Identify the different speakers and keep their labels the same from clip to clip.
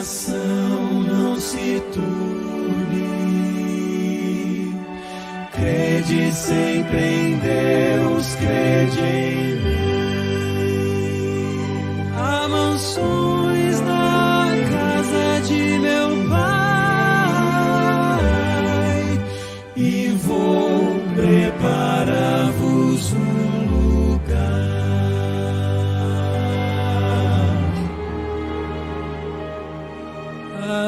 Speaker 1: coração não se turbe. Crede sempre em Deus, crede em mim. Há mansões na casa de meu Pai, e vou preparar-vos um lugar.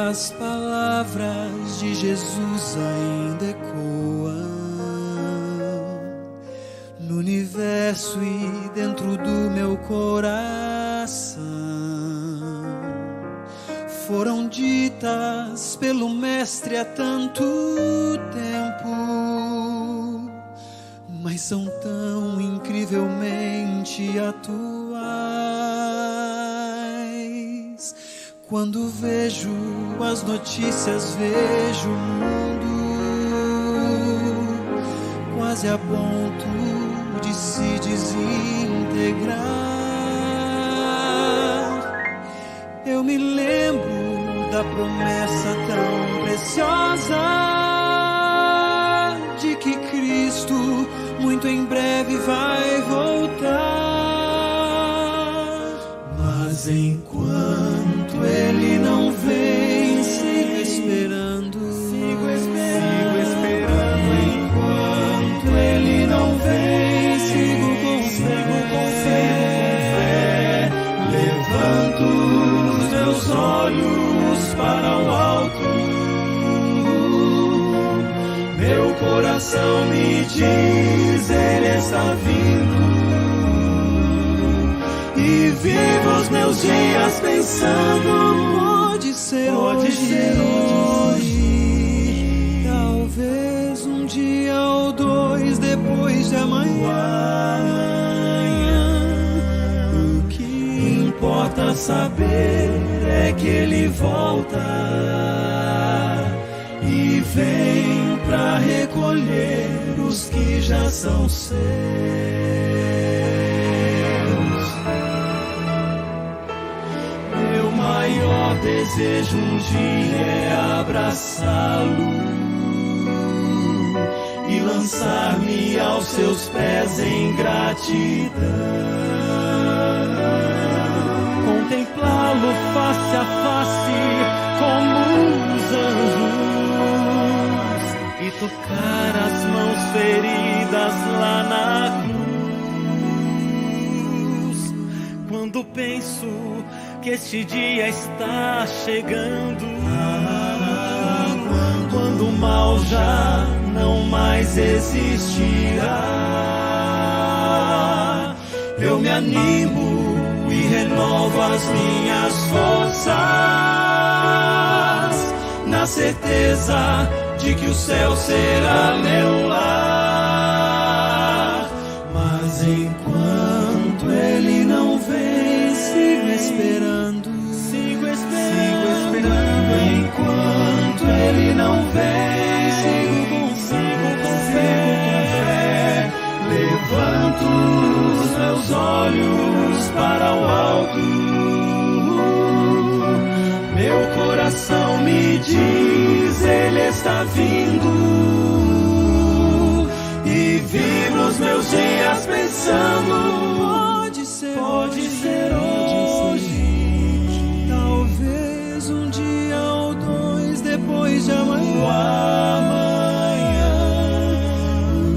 Speaker 1: As palavras de Jesus ainda ecoam no universo e dentro do meu coração. Foram ditas pelo Mestre há tanto tempo, mas são tão incrivelmente atuais. Quando vejo as notícias, vejo o mundo quase a ponto de se desintegrar. Eu me lembro da promessa tão preciosa de que Cristo muito em breve vai voltar. Mas enquanto Ele não vem, sigo esperando. Sigo esperando. Enquanto Ele não vem, sigo com fé. Levanto os meus olhos para o alto. Meu coração me diz, Ele está vindo. E vivo os meus dias pensando, pode ser hoje. Talvez um dia ou dois depois de amanhã. O que importa saber é que Ele volta e vem para recolher os que já são seus. Meu maior desejo um dia é abraçá-lo e lançar-me aos seus pés em gratidão. Contemplá-lo face a face como os anjos e tocar as mãos feridas lá na cruz. Quando penso que este dia está chegando, quando o mal já não mais existirá, eu me animo e renovo as minhas forças, na certeza de que o céu será meu lar. Mas enquanto Ele não vem, sigo esperando. Enquanto Ele não vem, sigo com fé. Levanto os meus olhos para o alto. Meu coração me diz, Ele está vindo. E vivo os meus dias pensando, pode ser hoje. Talvez um dia ou dois depois de amanhã.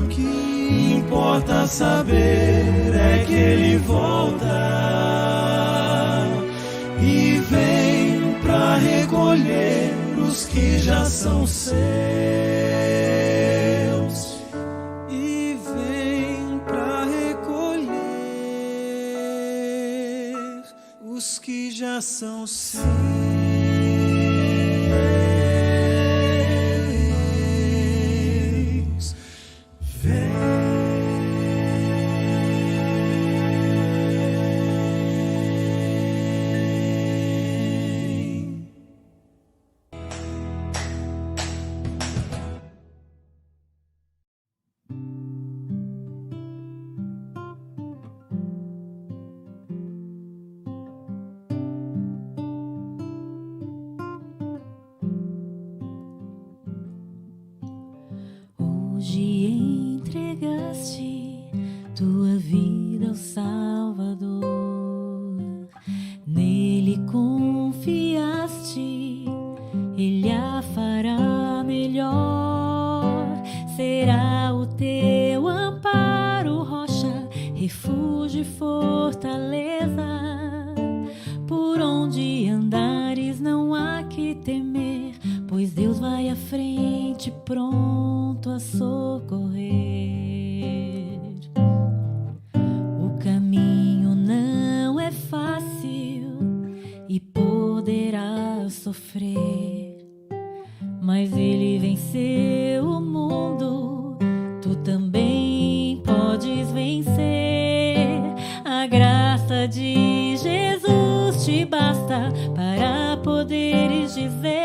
Speaker 1: O que importa saber é que Ele volta e vem para recolher os que já são seus. E vem para recolher os que já são seus. Hoje entregaste tua vida ao Salvador, nele confiaste, ele a fará melhor. Será o teu amparo, rocha, refúgio e fortaleza. Por onde andares não há que temer, pois Deus vai à frente, pronto a socorrer. O caminho não é fácil e poderá sofrer, mas ele venceu o mundo, tu também podes vencer. A graça de Jesus te basta para poderes dizer: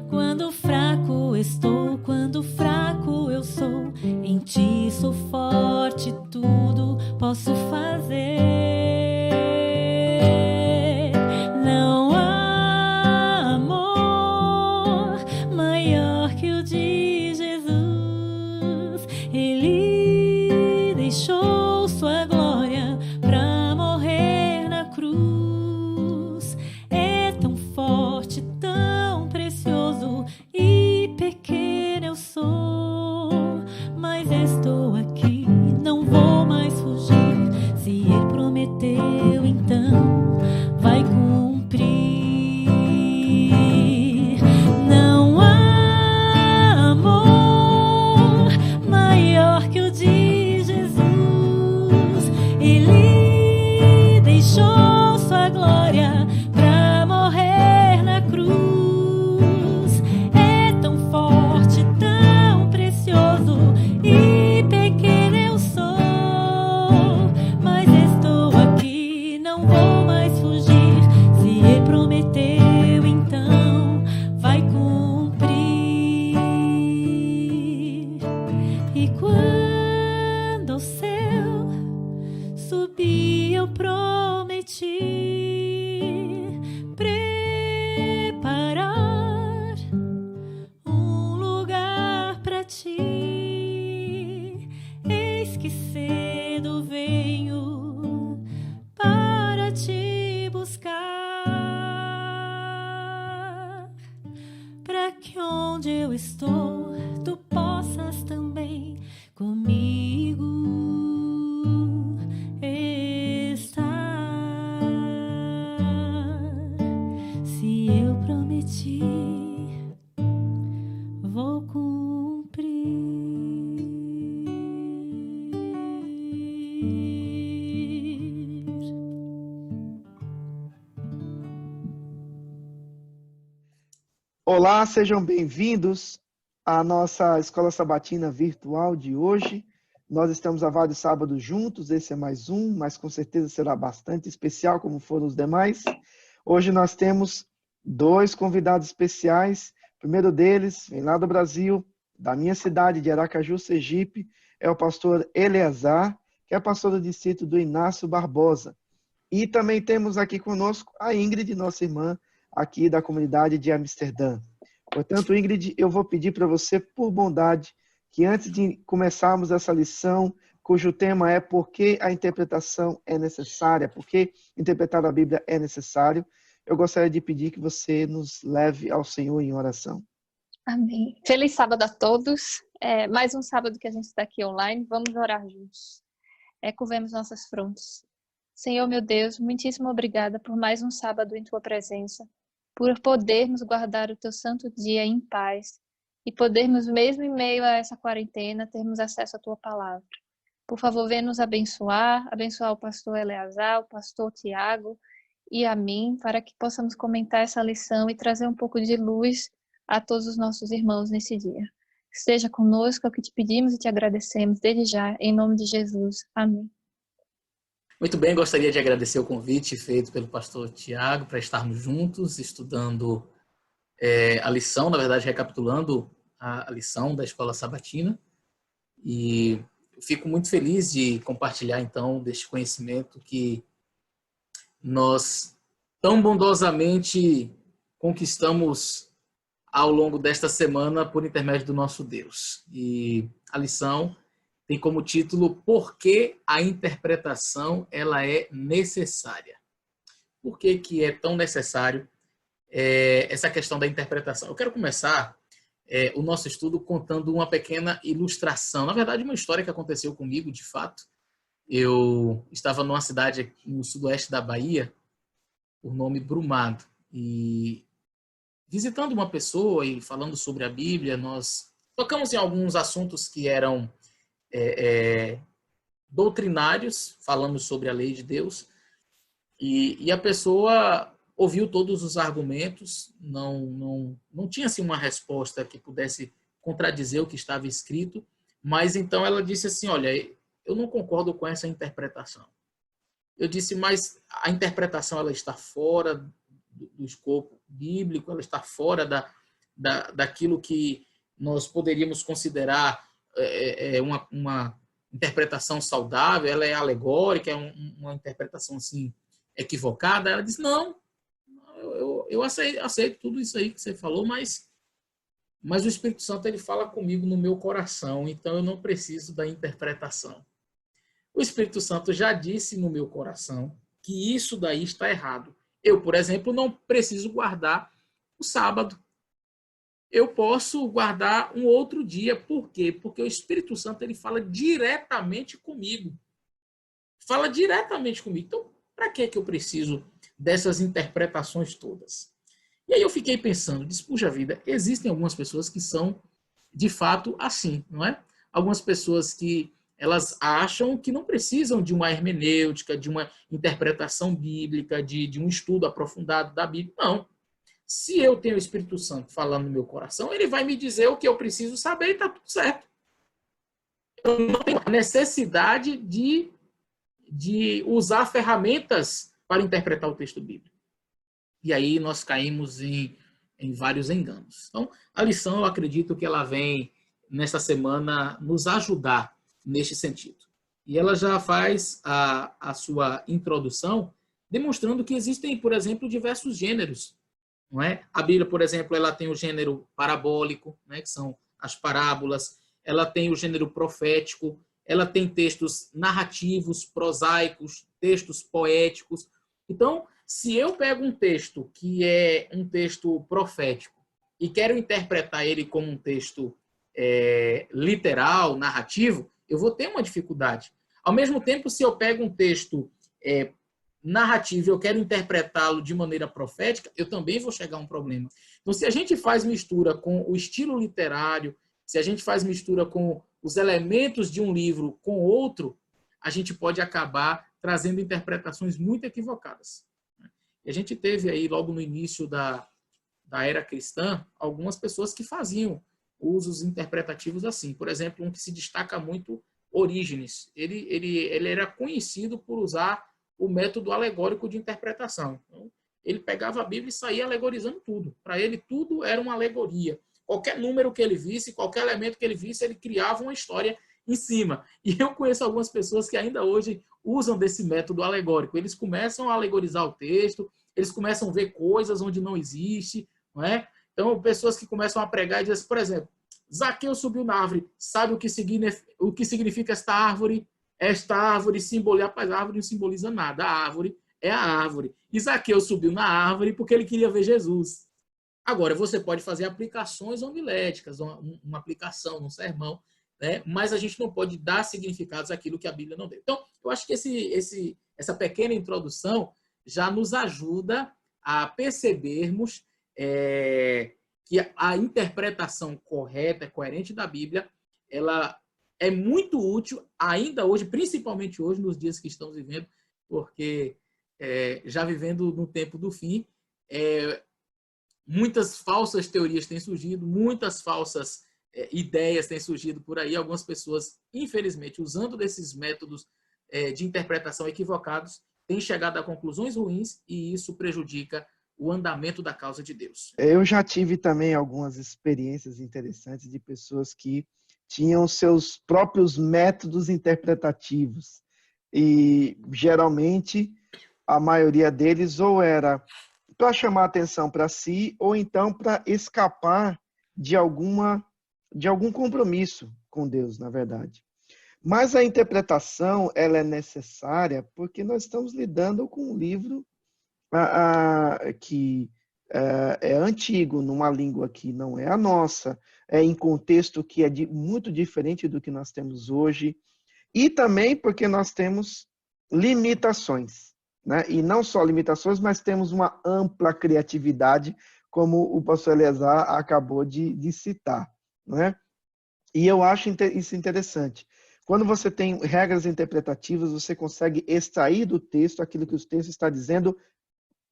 Speaker 1: quando fraco estou, quando fraco eu sou, em ti sou forte, tudo posso fazer. Não há amor maior que o de Jesus. Ele deixou sua glória pra morrer na cruz. É tão forte, tão precioso, e pequeno eu sou, mas estou aqui, não vou mais fugir. Se ele prometeu, então vai cumprir. Não há amor maior que o de Jesus. Ele deixou sua glória pra morrer na cruz. É tão forte, tão precioso, e pequeno eu sou, mas estou aqui, não vou mais fugir. Se ele prometeu, então vai cumprir. E quando ao céu subir, eu prometi preparar um lugar pra ti. Eis que cedo venho para te buscar, para que onde eu estou, tu possas também comigo estar. Se eu prometi, vou cumprir.
Speaker 2: Olá, sejam bem-vindos à nossa Escola Sabatina Virtual de hoje. Nós estamos há vários sábados juntos, esse é mais um, mas com certeza será bastante especial, como foram os demais. Hoje nós temos dois convidados especiais. O primeiro deles vem lá do Brasil, da minha cidade de Aracaju, Sergipe, é o pastor Eleazar, que é pastor do distrito do Inácio Barbosa. E também temos aqui conosco a Ingrid, nossa irmã, aqui da comunidade de Amsterdã. Portanto, Ingrid, eu vou pedir para você, por bondade, que antes de começarmos essa lição, cujo tema é por que a interpretação é necessária, por que interpretar a Bíblia é necessário, eu gostaria de pedir que você nos leve ao Senhor em oração.
Speaker 3: Amém. Feliz sábado a todos. Mais um sábado que a gente está aqui online. Vamos orar juntos. Curvemos nossas frontes. Senhor, meu Deus, muitíssimo obrigada por mais um sábado em Tua presença, por podermos guardar o Teu santo dia em paz e podermos, mesmo em meio a essa quarentena, termos acesso à Tua palavra. Por favor, venha nos abençoar o pastor Eleazar, o pastor Tiago e a mim, para que possamos comentar essa lição e trazer um pouco de luz a todos os nossos irmãos nesse dia. Esteja conosco, é o que te pedimos e te agradecemos desde já, em nome de Jesus. Amém.
Speaker 4: Muito bem, gostaria de agradecer o convite feito pelo pastor Tiago para estarmos juntos, estudando a lição, na verdade, recapitulando a lição da Escola Sabatina. E fico muito feliz de compartilhar, então, deste conhecimento que nós tão bondosamente conquistamos ao longo desta semana por intermédio do nosso Deus. E a lição tem como título Por que a interpretação ela é necessária? Por que que é tão necessário essa questão da interpretação? Eu quero começar o nosso estudo contando uma pequena ilustração. Na verdade, uma história que aconteceu comigo, de fato. Eu estava numa cidade aqui no sudoeste da Bahia, por nome Brumado, e visitando uma pessoa e falando sobre a Bíblia, nós tocamos em alguns assuntos que eram doutrinários, falamos sobre a lei de Deus, e a pessoa ouviu todos os argumentos, não tinha assim, uma resposta que pudesse contradizer o que estava escrito, mas então ela disse assim, olha, eu não concordo com essa interpretação. Eu disse, mas a interpretação ela está fora do escopo bíblico, ela está fora daquilo que nós poderíamos considerar uma interpretação saudável, ela é alegórica, é uma interpretação assim, equivocada. Ela disse, não, eu aceito tudo isso aí que você falou, mas o Espírito Santo ele fala comigo no meu coração, então eu não preciso da interpretação. O Espírito Santo já disse no meu coração que isso daí está errado. Eu, por exemplo, não preciso guardar o sábado. Eu posso guardar um outro dia. Por quê? Porque o Espírito Santo ele fala diretamente comigo. Fala diretamente comigo. Então, para que eu preciso dessas interpretações todas? E aí eu fiquei pensando, disse, puxa vida, existem algumas pessoas que são, de fato, assim, não é? Algumas pessoas que elas acham que não precisam de uma hermenêutica, de uma interpretação bíblica, de um estudo aprofundado da Bíblia. Não. Se eu tenho o Espírito Santo falando no meu coração, ele vai me dizer o que eu preciso saber e está tudo certo. Eu não tenho necessidade de usar ferramentas para interpretar o texto bíblico. E aí nós caímos em vários enganos. Então, a lição, eu acredito que ela vem, nesta semana, nos ajudar neste sentido. E ela já faz a sua introdução demonstrando que existem, por exemplo, diversos gêneros. Não é? A Bíblia, por exemplo, ela tem o gênero parabólico, né, que são as parábolas. Ela tem o gênero profético. Ela tem textos narrativos, prosaicos, textos poéticos. Então, se eu pego um texto que é um texto profético e quero interpretar ele como um texto literal, narrativo, eu vou ter uma dificuldade. Ao mesmo tempo, se eu pego um texto narrativo e eu quero interpretá-lo de maneira profética, eu também vou chegar a um problema. Então, se a gente faz mistura com o estilo literário, se a gente faz mistura com os elementos de um livro com outro, a gente pode acabar trazendo interpretações muito equivocadas. E a gente teve aí, logo no início da era cristã, algumas pessoas que faziam usos interpretativos assim. Por exemplo, um que se destaca muito, Orígenes. Ele era conhecido por usar o método alegórico de interpretação. Então, ele pegava a Bíblia e saía alegorizando tudo. Para ele, tudo era uma alegoria. Qualquer número que ele visse, qualquer elemento que ele visse, ele criava uma história em cima. E eu conheço algumas pessoas que ainda hoje usam desse método alegórico. Eles começam a alegorizar o texto, eles começam a ver coisas onde não existe, não é? Então, pessoas que começam a pregar e dizem, por exemplo, Zaqueu subiu na árvore, sabe o que significa esta árvore? Esta árvore simboliza, rapaz, a árvore não simboliza nada, a árvore é a árvore. E Zaqueu subiu na árvore porque ele queria ver Jesus. Agora, você pode fazer aplicações homiléticas, uma aplicação, um sermão, né? Mas a gente não pode dar significados àquilo que a Bíblia não deu. Então, eu acho que essa pequena introdução já nos ajuda a percebermos que a interpretação correta, coerente da Bíblia, ela é muito útil ainda hoje, principalmente hoje, nos dias que estamos vivendo, porque já vivendo no tempo do fim, muitas falsas teorias têm surgido, muitas falsas ideias têm surgido por aí, algumas pessoas, infelizmente, usando desses métodos de interpretação equivocados, têm chegado a conclusões ruins e isso prejudica o andamento da causa de Deus.
Speaker 2: Eu já tive também algumas experiências interessantes de pessoas que tinham seus próprios métodos interpretativos e, geralmente, a maioria deles ou era para chamar atenção para si ou então para escapar de algum compromisso com Deus, na verdade. Mas a interpretação ela é necessária porque nós estamos lidando com um livro que é antigo, numa língua que não é a nossa, em contexto que é muito diferente do que nós temos hoje, e também porque nós temos limitações, né? E não só limitações, mas temos uma ampla criatividade, como o pastor Eleazar acabou de citar, né? E eu acho isso interessante. Quando você tem regras interpretativas, você consegue extrair do texto aquilo que o texto está dizendo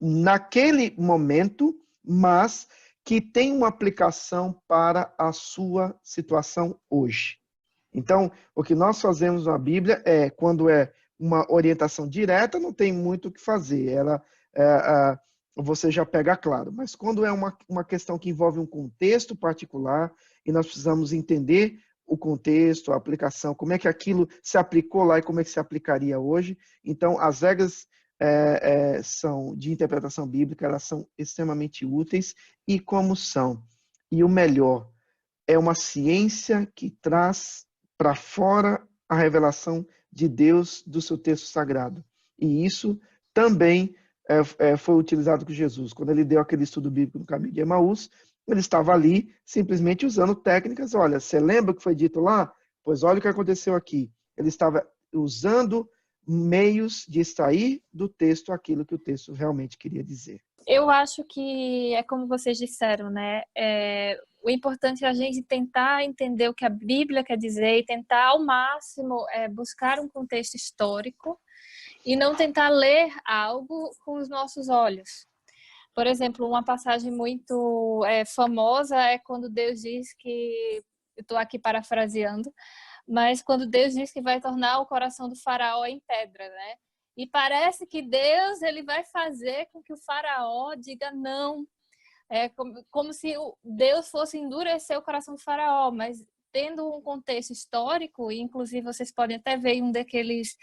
Speaker 2: naquele momento, mas que tem uma aplicação para a sua situação hoje. Então, o que nós fazemos na Bíblia é, quando é uma orientação direta, não tem muito o que fazer, você já pega claro. Mas quando é uma questão que envolve um contexto particular, e nós precisamos entender o contexto, a aplicação, como é que aquilo se aplicou lá e como é que se aplicaria hoje, então as regras são de interpretação bíblica, elas são extremamente úteis, e como são. E o melhor, é uma ciência que traz para fora a revelação de Deus do seu texto sagrado. E isso também foi utilizado com Jesus. Quando ele deu aquele estudo bíblico no caminho de Emaús, ele estava ali simplesmente usando técnicas. Olha, você lembra o que foi dito lá? Pois olha o que aconteceu aqui. Ele estava usando meios de extrair do texto aquilo que o texto realmente queria dizer.
Speaker 3: Eu acho que é como vocês disseram, né? O importante é a gente tentar entender o que a Bíblia quer dizer e tentar ao máximo buscar um contexto histórico e não tentar ler algo com os nossos olhos. Por exemplo, uma passagem muito famosa é quando Deus diz que, eu estou aqui parafraseando, mas quando Deus diz que vai tornar o coração do faraó em pedra, né? E parece que Deus ele vai fazer com que o faraó diga não. É como se Deus fosse endurecer o coração do faraó, mas tendo um contexto histórico, e inclusive vocês podem até ver um daqueles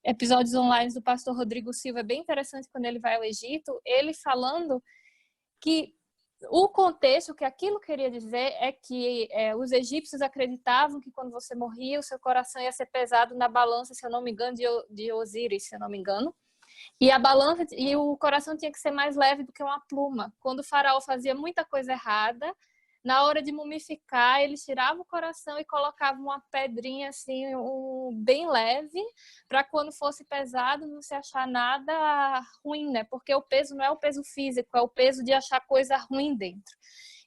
Speaker 3: episódios online do pastor Rodrigo Silva, é bem interessante quando ele vai ao Egito, ele falando que o contexto, que aquilo queria dizer é que os egípcios acreditavam que quando você morria, o seu coração ia ser pesado na balança, se eu não me engano, de Osíris, se eu não me engano. E a balança e o coração tinha que ser mais leve do que uma pluma. Quando o faraó fazia muita coisa errada, na hora de mumificar, eles tiravam o coração e colocavam uma pedrinha assim, bem leve, para quando fosse pesado não se achar nada ruim, né? Porque o peso não é o peso físico, é o peso de achar coisa ruim dentro.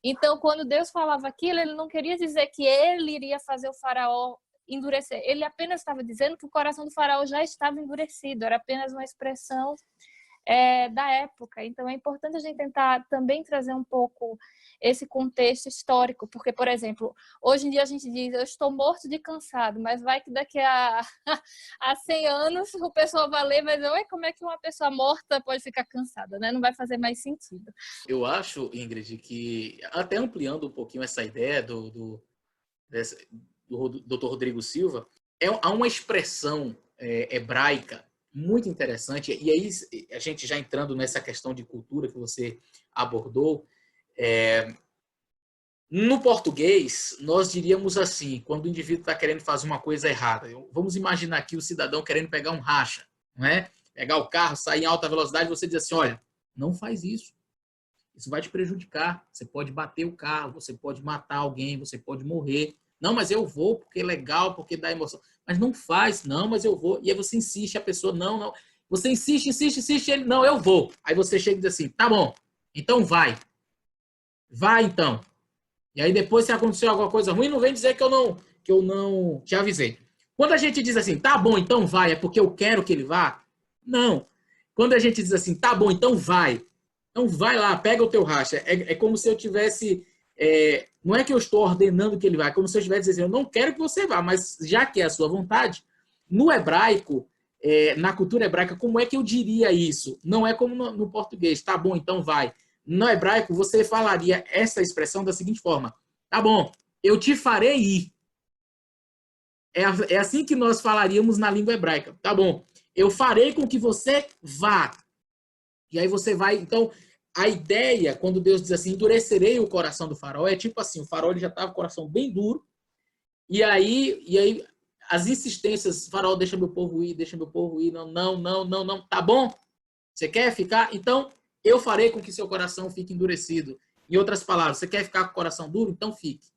Speaker 3: Então, quando Deus falava aquilo, ele não queria dizer que ele iria fazer o faraó endurecer. Ele apenas estava dizendo que o coração do faraó já estava endurecido, era apenas uma expressão da época. Então, é importante a gente tentar também trazer um pouco esse contexto histórico, porque, por exemplo, hoje em dia a gente diz, eu estou morto de cansado, mas vai que daqui a 100 anos o pessoal vai ler, mas como é que uma pessoa morta pode ficar cansada, né? Não vai fazer mais sentido.
Speaker 4: Eu acho, Ingrid, que até ampliando um pouquinho essa ideia do Dr. Rodrigo Silva, há uma expressão hebraica muito interessante, e aí a gente já entrando nessa questão de cultura que você abordou, no português, nós diríamos assim, quando o indivíduo está querendo fazer uma coisa errada, vamos imaginar aqui o cidadão querendo pegar um racha, não é? Pegar o carro, sair em alta velocidade, você diz assim, olha, não faz isso. Isso vai te prejudicar. Você pode bater o carro, você pode matar alguém, você pode morrer. Não, mas eu vou porque é legal, porque dá emoção. Mas não faz, não, mas eu vou. E aí você insiste, a pessoa, não. Você insiste, ele, não, eu vou. Aí você chega e diz assim, tá bom, então vai. Vai, então. E aí depois, se acontecer alguma coisa ruim, não vem dizer que eu não te avisei. Quando a gente diz assim, tá bom, então vai, é porque eu quero que ele vá? Não. Quando a gente diz assim, tá bom, então vai. Então vai lá, pega o teu racha. É como se eu tivesse... não é que eu estou ordenando que ele vá, é como se eu estivesse dizendo, eu não quero que você vá, mas já que é a sua vontade, no hebraico, na cultura hebraica, como é que eu diria isso? Não é como no português, tá bom, então vai. No hebraico, você falaria essa expressão da seguinte forma, tá bom, eu te farei ir. É assim que nós falaríamos na língua hebraica, tá bom, eu farei com que você vá. E aí você vai, então, a ideia, quando Deus diz assim, endurecerei o coração do faraó, é tipo assim, o faraó ele já estava com o coração bem duro, e aí as insistências, faraó, deixa meu povo ir, não, tá bom? Você quer ficar? Então, eu farei com que seu coração fique endurecido. Em outras palavras, você quer ficar com o coração duro? Então fique.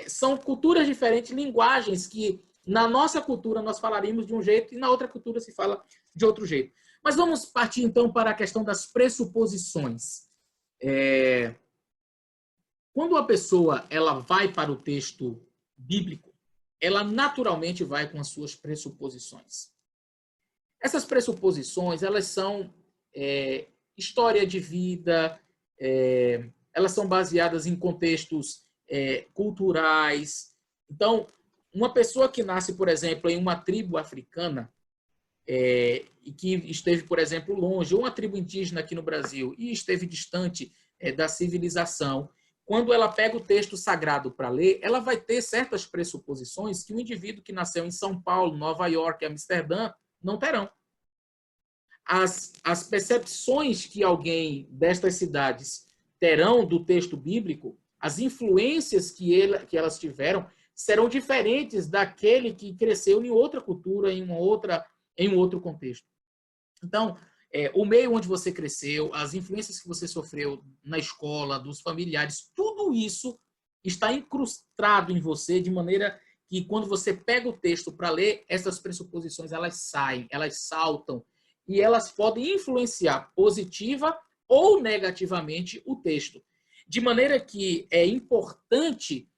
Speaker 4: São culturas diferentes, linguagens que na nossa cultura nós falaríamos de um jeito e na outra cultura se fala de outro jeito. Mas vamos partir então para a questão das pressuposições. Quando a pessoa ela vai para o texto bíblico, ela naturalmente vai com as suas pressuposições. Essas pressuposições, elas são história de vida, elas são baseadas em contextos culturais. Então, uma pessoa que nasce, por exemplo, em uma tribo africana e que esteve, por exemplo, longe, ou uma tribo indígena aqui no Brasil e esteve distante da civilização, quando ela pega o texto sagrado para ler, ela vai ter certas pressuposições que o indivíduo que nasceu em São Paulo, Nova York, Amsterdã, não terão. As percepções que alguém destas cidades terão do texto bíblico, as influências que elas tiveram, serão diferentes daquele que cresceu em outra cultura, em um outro contexto. Então, o meio onde você cresceu, as influências que você sofreu na escola, dos familiares, tudo isso está incrustado em você de maneira que quando você pega o texto para ler, essas pressuposições elas saem, elas saltam e elas podem influenciar positiva ou negativamente o texto. De maneira que é importante,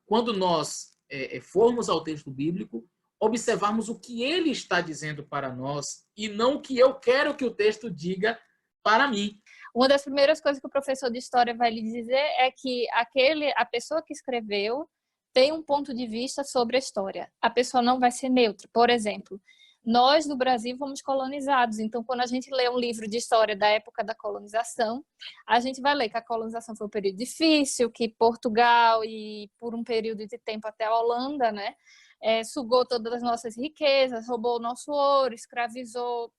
Speaker 4: quando nós formos ao texto bíblico, observarmos o que ele está dizendo para nós e não o que eu quero que o texto diga para mim.
Speaker 3: Uma das primeiras coisas que o professor de história vai lhe dizer é que a pessoa que escreveu tem um ponto de vista sobre a história. A pessoa não vai ser neutra. Por exemplo, nós no Brasil fomos colonizados, então quando a gente lê um livro de história da época da colonização, a gente vai ler que a colonização foi um período difícil, que Portugal e por um período de tempo até a Holanda, né, sugou todas as nossas riquezas, roubou o nosso ouro, escravizou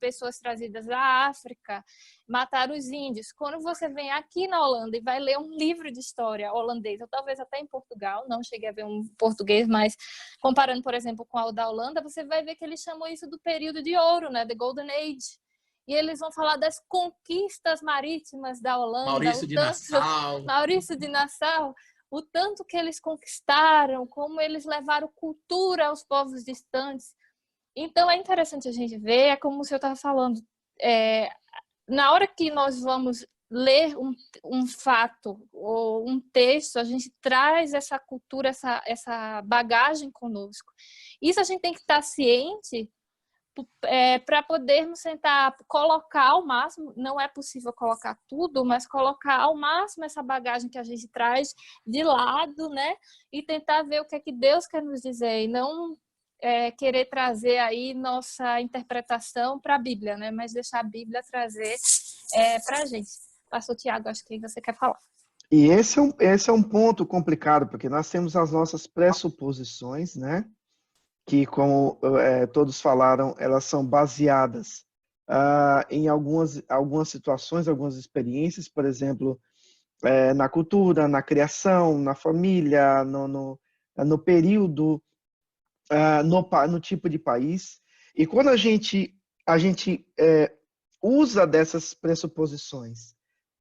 Speaker 3: pessoas trazidas da África, mataram os índios. Quando você vem aqui na Holanda e vai ler um livro de história holandês, ou talvez até em Portugal, não cheguei a ver um português, mas comparando, por exemplo, com o da Holanda, você vai ver que eles chamam isso do período de ouro, né? The Golden Age. E eles vão falar das conquistas marítimas da Holanda.
Speaker 4: Maurício de Nassau.
Speaker 3: Maurício de Nassau. O tanto que eles conquistaram, como eles levaram cultura aos povos distantes. Então, é interessante a gente ver, é como o senhor estava falando, na hora que nós vamos ler um fato ou um texto, a gente traz essa cultura, essa bagagem conosco. Isso a gente tem que estar ciente para podermos tentar colocar ao máximo, não é possível colocar tudo, mas colocar ao máximo essa bagagem que a gente traz de lado, né? E tentar ver o que é que Deus quer nos dizer e não querer trazer aí nossa interpretação para a Bíblia, né? Mas deixar a Bíblia trazer para a gente. Pastor Tiago, acho que você quer falar.
Speaker 2: E esse é um ponto complicado, porque nós temos as nossas pressuposições, né? Que, como todos falaram, elas são baseadas em algumas situações, algumas experiências, por exemplo, na cultura, na criação, na família, no período, no tipo de país. E quando a gente usa dessas pressuposições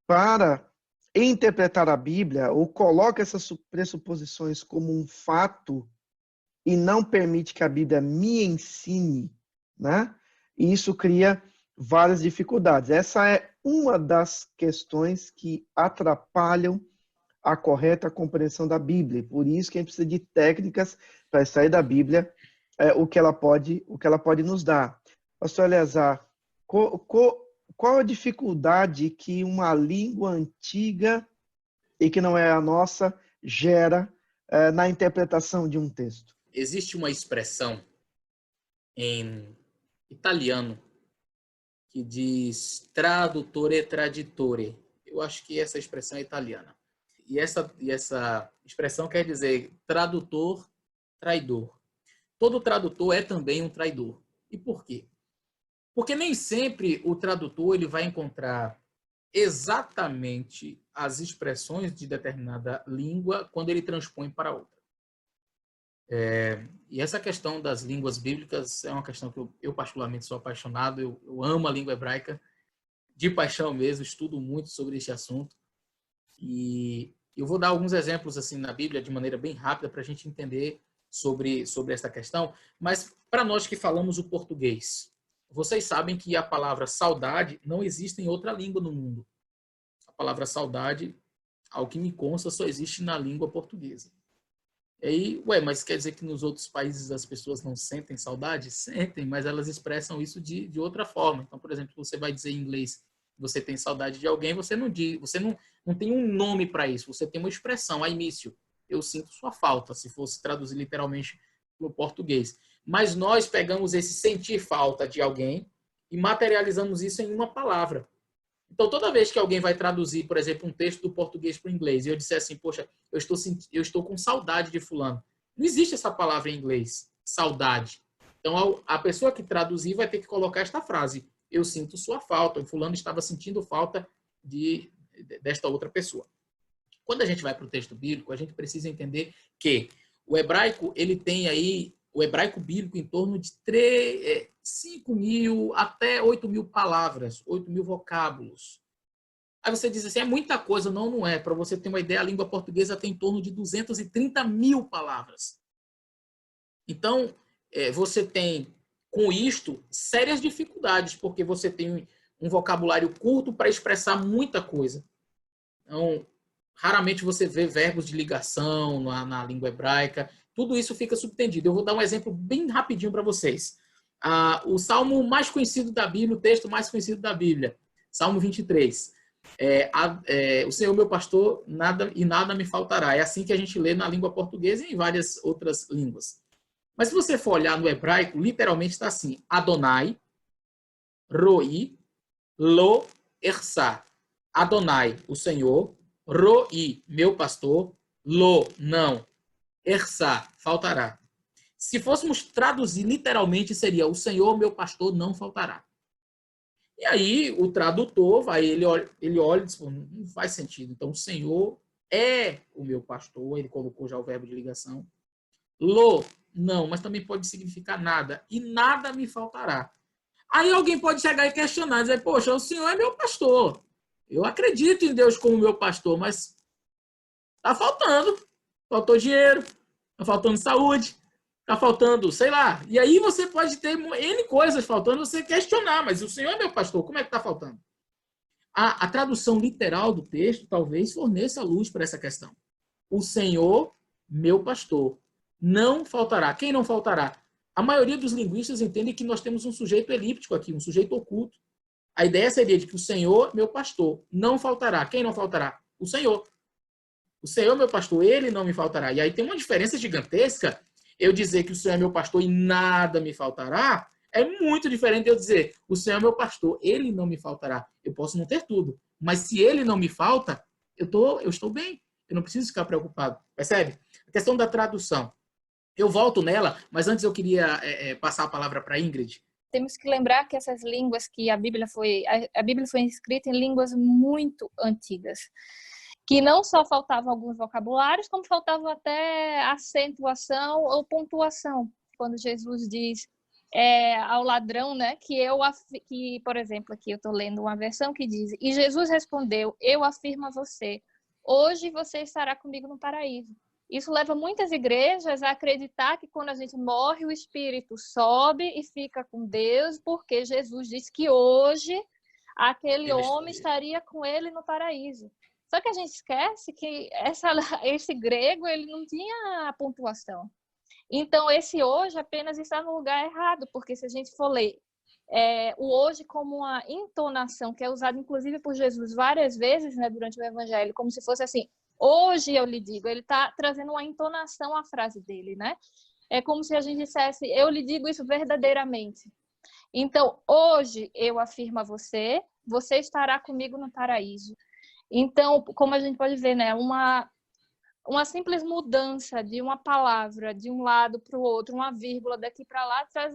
Speaker 2: para interpretar a Bíblia, ou coloca essas pressuposições como um fato e não permite que a Bíblia me ensine, né? E isso cria várias dificuldades. Essa é uma das questões que atrapalham a correta compreensão da Bíblia. Por isso que a gente precisa de técnicas para extrair da Bíblia o que ela pode nos dar. Pastor Eleazar, qual a dificuldade que uma língua antiga e que não é a nossa gera na interpretação de um texto?
Speaker 4: Existe uma expressão em italiano que diz traduttore traditore. Eu acho que essa expressão é italiana. E essa expressão quer dizer tradutor, traidor. Todo tradutor é também um traidor. E por quê? Porque nem sempre o tradutor ele vai encontrar exatamente as expressões de determinada língua quando ele transpõe para outra. E essa questão das línguas bíblicas é uma questão que eu particularmente sou apaixonado, eu amo a língua hebraica, de paixão mesmo, estudo muito sobre esse assunto. E eu vou dar alguns exemplos assim na Bíblia de maneira bem rápida para a gente entender sobre essa questão. Mas para nós que falamos o português, vocês sabem que a palavra saudade não existe em outra língua no mundo. A palavra saudade, ao que me consta, só existe na língua portuguesa. E aí, mas quer dizer que nos outros países as pessoas não sentem saudade? Sentem, mas elas expressam isso de outra forma. Então, por exemplo, você vai dizer em inglês que você tem saudade de alguém, você não diz, você não tem um nome para isso, você tem uma expressão, I miss you. Eu sinto sua falta, se fosse traduzir literalmente para o português. Mas nós pegamos esse sentir falta de alguém e materializamos isso em uma palavra. Então, toda vez que alguém vai traduzir, por exemplo, um texto do português para o inglês, e eu disser assim, poxa, eu estou com saudade de fulano. Não existe essa palavra em inglês, saudade. Então, a pessoa que traduzir vai ter que colocar esta frase, eu sinto sua falta, o fulano estava sentindo falta desta outra pessoa. Quando a gente vai para o texto bíblico, a gente precisa entender que o hebraico, ele tem aí, o hebraico bíblico em torno de 5.000 até 8.000 palavras, 8.000 vocábulos. Aí você diz assim, é muita coisa. Não, não é. Para você ter uma ideia, a língua portuguesa tem em torno de 230.000 palavras. Então, você tem, com isto, sérias dificuldades, porque você tem um vocabulário curto para expressar muita coisa. Então, raramente você vê verbos de ligação na língua hebraica. Tudo isso fica subtendido. Eu vou dar um exemplo bem rapidinho para vocês. O salmo mais conhecido da Bíblia, o texto mais conhecido da Bíblia, Salmo 23. O Senhor meu pastor, nada me faltará. É assim que a gente lê na língua portuguesa e em várias outras línguas. Mas se você for olhar no hebraico, literalmente está assim, Adonai, Roi, Lo, Ersá. Adonai, o Senhor, Roi, meu pastor, Lo, não, Ersá, faltará. Se fôssemos traduzir literalmente, seria o Senhor, meu pastor, não faltará. E aí o tradutor ele olha e diz, não faz sentido. Então o Senhor é o meu pastor, ele colocou já o verbo de ligação. Lo, não, mas também pode significar nada. E nada me faltará. Aí alguém pode chegar e questionar, dizer, poxa, o Senhor é meu pastor. Eu acredito em Deus como meu pastor, mas está faltando. Faltou dinheiro, está faltando saúde, está faltando, sei lá. E aí você pode ter N coisas faltando, você questionar, mas o Senhor é meu pastor, como é que está faltando? A tradução literal do texto talvez forneça luz para essa questão. O Senhor, meu pastor, não faltará. Quem não faltará? A maioria dos linguistas entende que nós temos um sujeito elíptico aqui, um sujeito oculto. A ideia seria de que o Senhor, meu pastor, não faltará. Quem não faltará? O Senhor. O Senhor, meu pastor, ele não me faltará. E aí tem uma diferença gigantesca. Eu dizer que o Senhor é meu pastor e nada me faltará, é muito diferente de eu dizer, o Senhor é meu pastor, ele não me faltará. Eu posso não ter tudo, mas se ele não me falta, eu estou bem. Eu não preciso ficar preocupado. Percebe? A questão da tradução. Eu volto nela, mas antes eu queria passar a palavra para a Ingrid.
Speaker 3: Temos que lembrar que essas línguas que a Bíblia foi escrita em línguas muito antigas, que não só faltavam alguns vocabulários, como faltava até acentuação ou pontuação. Quando Jesus diz ao ladrão, né, que, por exemplo, aqui eu estou lendo uma versão que diz, e Jesus respondeu, eu afirmo a você, hoje você estará comigo no paraíso. Isso leva muitas igrejas a acreditar que quando a gente morre, o espírito sobe e fica com Deus, porque Jesus disse que hoje aquele homem estaria com ele no paraíso. Só que a gente esquece que esse grego ele não tinha pontuação. Então, esse hoje apenas está no lugar errado, porque se a gente for ler o hoje como uma entonação, que é usada inclusive por Jesus várias vezes, né, durante o Evangelho, como se fosse assim, hoje eu lhe digo, ele está trazendo uma entonação à frase dele, né? É como se a gente dissesse, eu lhe digo isso verdadeiramente. Então, hoje eu afirmo a você, você estará comigo no paraíso. Então, como a gente pode ver, né, uma simples mudança de uma palavra de um lado para o outro, uma vírgula daqui para lá, traz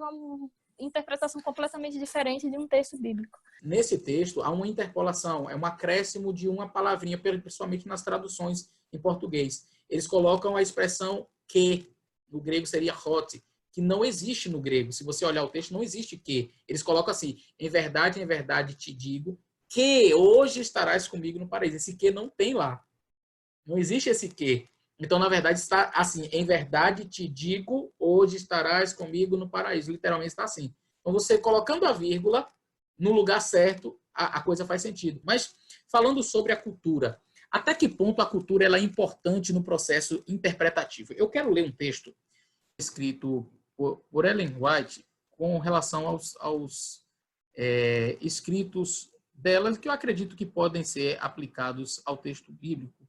Speaker 3: interpretação completamente diferente de um texto bíblico.
Speaker 4: Nesse texto, há uma interpolação, é um acréscimo de uma palavrinha, principalmente nas traduções em português. Eles colocam a expressão que, no grego seria hot, que não existe no grego. Se você olhar o texto, não existe que. Eles colocam assim, em verdade te digo, que hoje estarás comigo no paraíso. Esse que não tem lá. Não existe esse que. Então, na verdade, está assim, em verdade te digo, hoje estarás comigo no paraíso. Literalmente está assim. Então, você colocando a vírgula no lugar certo, a coisa faz sentido. Mas, falando sobre a cultura, até que ponto a cultura ela é importante no processo interpretativo? Eu quero ler um texto escrito por Ellen White com relação aos escritos dela, que eu acredito que podem ser aplicados ao texto bíblico.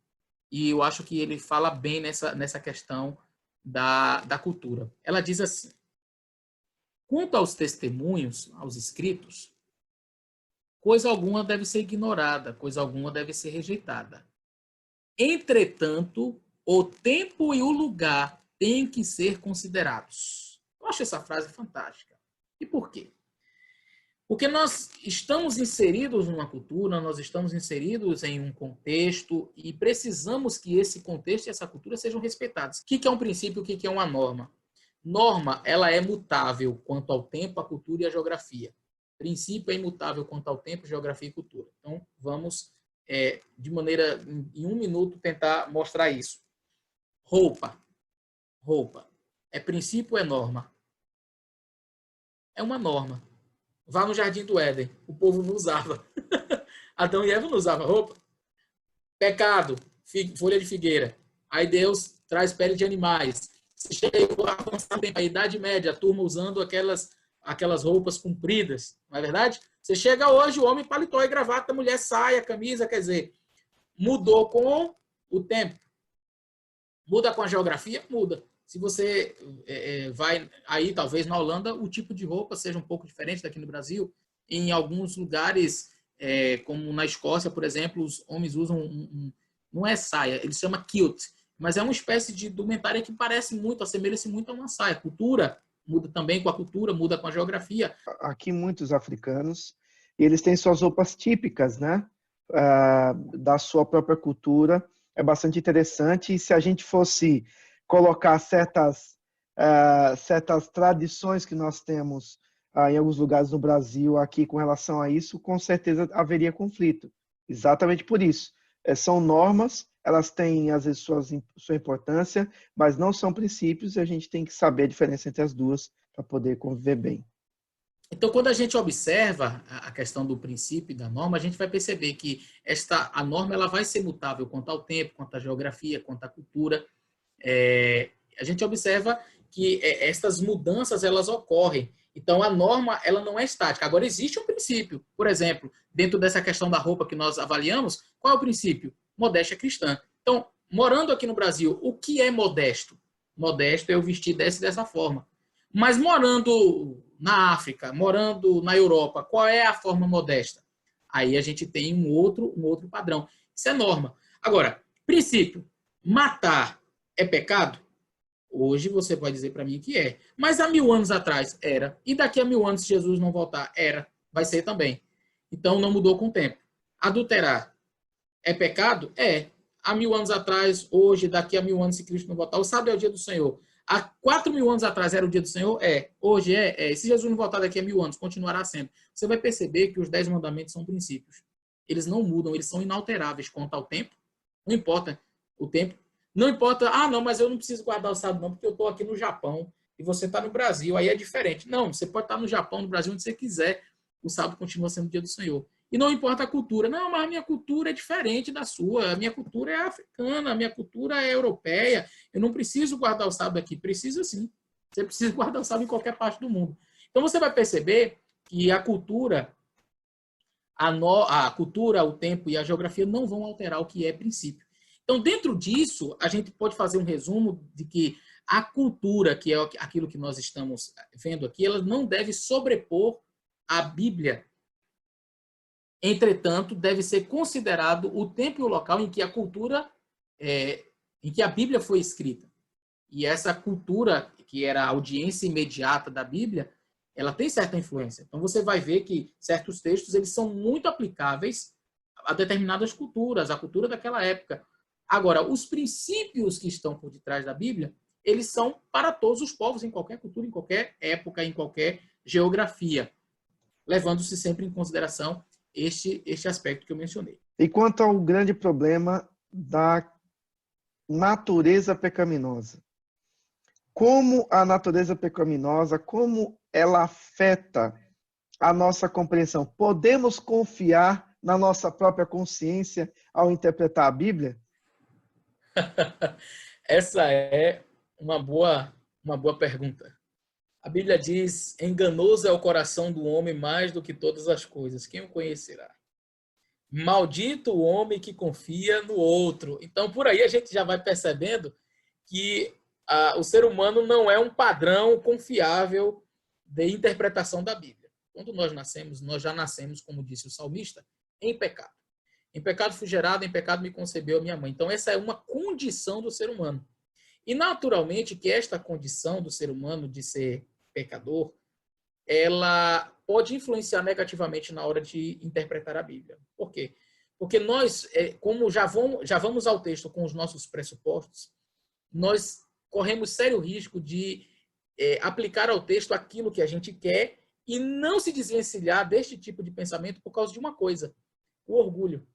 Speaker 4: E eu acho que ele fala bem nessa questão da cultura. Ela diz assim: quanto aos testemunhos, aos escritos, coisa alguma deve ser ignorada, coisa alguma deve ser rejeitada. Entretanto, o tempo e o lugar têm que ser considerados. Eu acho essa frase fantástica. E por quê? Porque nós estamos inseridos numa cultura, nós estamos inseridos em um contexto e precisamos que esse contexto e essa cultura sejam respeitados. O que é um princípio, o que é uma norma? Norma, ela é mutável quanto ao tempo, a cultura e a geografia. Princípio é imutável quanto ao tempo, geografia e cultura. Então, vamos, de maneira, em um minuto, tentar mostrar isso. Roupa. É princípio ou é norma? É uma norma. Vá no Jardim do Éden. O povo não usava. Adão e Eva não usavam roupa. Pecado. Folha de figueira. Aí Deus traz pele de animais. Você chega a Idade Média, a turma usando aquelas roupas compridas. Não é verdade? Você chega hoje, o homem paletó e gravata, a mulher saia, camisa. Quer dizer, mudou com o tempo. Muda com a geografia? Muda. Se você vai aí, talvez na Holanda, o tipo de roupa seja um pouco diferente daqui no Brasil. Em alguns lugares, como na Escócia, por exemplo, os homens usam não é saia, eles chamam kilt, mas é uma espécie de indumentária que parece muito, assemelha-se muito a uma saia. Cultura muda também com a cultura, muda com a geografia.
Speaker 2: Aqui muitos africanos, eles têm suas roupas típicas, né? Da sua própria cultura. É bastante interessante. E se a gente fosse colocar certas tradições que nós temos em alguns lugares no Brasil aqui com relação a isso, com certeza haveria conflito. Exatamente por isso. São normas, elas têm às vezes sua importância, mas não são princípios e a gente tem que saber a diferença entre as duas para poder conviver bem.
Speaker 4: Então, quando a gente observa a questão do princípio e da norma, a gente vai perceber que a norma ela vai ser mutável quanto ao tempo, quanto à geografia, quanto à cultura. A gente observa que essas mudanças elas ocorrem. Então, a norma ela não é estática. Agora, existe um princípio. Por exemplo, dentro dessa questão da roupa que nós avaliamos, qual é o princípio? Modéstia cristã. Então, morando aqui no Brasil, o que é modesto? Modesto é eu vestir dessa forma. Mas morando na África, morando na Europa, qual é a forma modesta? Aí a gente tem um outro padrão. Isso é norma. Agora, princípio, matar é pecado? Hoje você pode dizer para mim que é. Mas há 1000 anos atrás era. E daqui a 1000 anos, se Jesus não voltar, era. Vai ser também. Então não mudou com o tempo. Adulterar é pecado? É. Há 1000 anos atrás, hoje, daqui a 1000 anos, se Cristo não voltar, o sábado é o dia do Senhor. Há 4000 anos atrás era o dia do Senhor? É. Hoje é. Se Jesus não voltar daqui a 1000 anos, continuará sendo. Você vai perceber que os 10 mandamentos são princípios. Eles não mudam, eles são inalteráveis quanto ao tempo. Não importa o tempo. Não importa, não, mas eu não preciso guardar o sábado não, porque eu estou aqui no Japão e você está no Brasil, aí é diferente. Não, você pode estar no Japão, no Brasil, onde você quiser, o sábado continua sendo o dia do Senhor. E não importa a cultura. Não, mas a minha cultura é diferente da sua, a minha cultura é africana, a minha cultura é europeia, eu não preciso guardar o sábado aqui. Precisa sim, você precisa guardar o sábado em qualquer parte do mundo. Então você vai perceber que a cultura, o tempo e a geografia não vão alterar o que é princípio. Então, dentro disso, a gente pode fazer um resumo de que a cultura, que é aquilo que nós estamos vendo aqui, ela não deve sobrepor a Bíblia. Entretanto, deve ser considerado o tempo e o local em que a cultura, em que a Bíblia foi escrita. E essa cultura, que era a audiência imediata da Bíblia, ela tem certa influência. Então, você vai ver que certos textos eles são muito aplicáveis a determinadas culturas, a cultura daquela época. Agora, os princípios que estão por detrás da Bíblia, eles são para todos os povos, em qualquer cultura, em qualquer época, em qualquer geografia, levando-se sempre em consideração este aspecto que eu mencionei.
Speaker 2: E quanto ao grande problema da natureza pecaminosa, como a natureza pecaminosa, como ela afeta a nossa compreensão? Podemos confiar na nossa própria consciência ao interpretar a Bíblia?
Speaker 4: Essa é uma boa pergunta. A Bíblia diz: enganoso é o coração do homem mais do que todas as coisas. Quem o conhecerá? Maldito o homem que confia no outro. Então, por aí a gente já vai percebendo que o ser humano não é um padrão confiável de interpretação da Bíblia. Quando nós nascemos, nós já nascemos, como disse o salmista, em pecado. Em pecado fui gerado, em pecado me concebeu a minha mãe. Então, essa é uma condição do ser humano. E, naturalmente, que esta condição do ser humano de ser pecador, ela pode influenciar negativamente na hora de interpretar a Bíblia. Por quê? Porque nós, como já vamos ao texto com os nossos pressupostos, nós corremos sério risco de aplicar ao texto aquilo que a gente quer e não se desvencilhar deste tipo de pensamento por causa de uma coisa: o orgulho.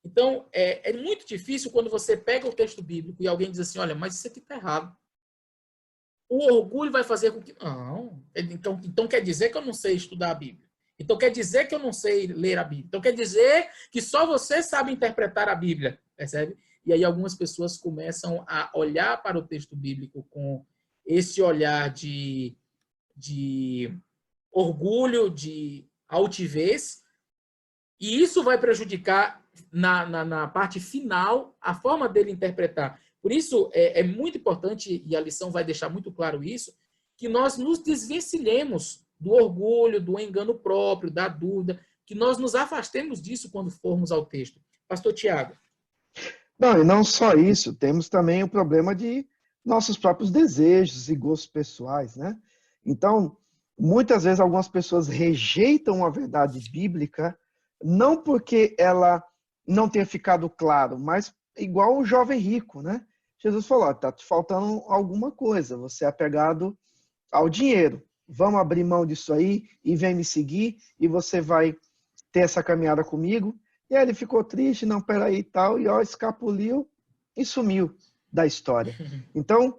Speaker 4: Então, é muito difícil quando você pega o texto bíblico e alguém diz assim: olha, mas isso aqui está errado. O orgulho vai fazer com que... Não. Então quer dizer que eu não sei estudar a Bíblia. Então quer dizer que eu não sei ler a Bíblia. Então quer dizer que só você sabe interpretar a Bíblia. Percebe? E aí algumas pessoas começam a olhar para o texto bíblico com esse olhar de orgulho, de altivez, e isso vai prejudicar na parte final a forma dele interpretar. Por isso, é muito importante, e a lição vai deixar muito claro isso, que nós nos desvencilhemos do orgulho, do engano próprio, da dúvida, que nós nos afastemos disso quando formos ao texto. Pastor Tiago.
Speaker 2: Não, e não só isso, temos também o problema de nossos próprios desejos e gostos pessoais, né? Então, muitas vezes algumas pessoas rejeitam a verdade bíblica, não porque ela não tenha ficado claro, mas igual o jovem rico, né? Jesus falou: está te faltando alguma coisa, você é apegado ao dinheiro. Vamos abrir mão disso aí e vem me seguir e você vai ter essa caminhada comigo. E aí ele ficou triste, não, peraí e tal, e ó, escapuliu e sumiu da história. Então,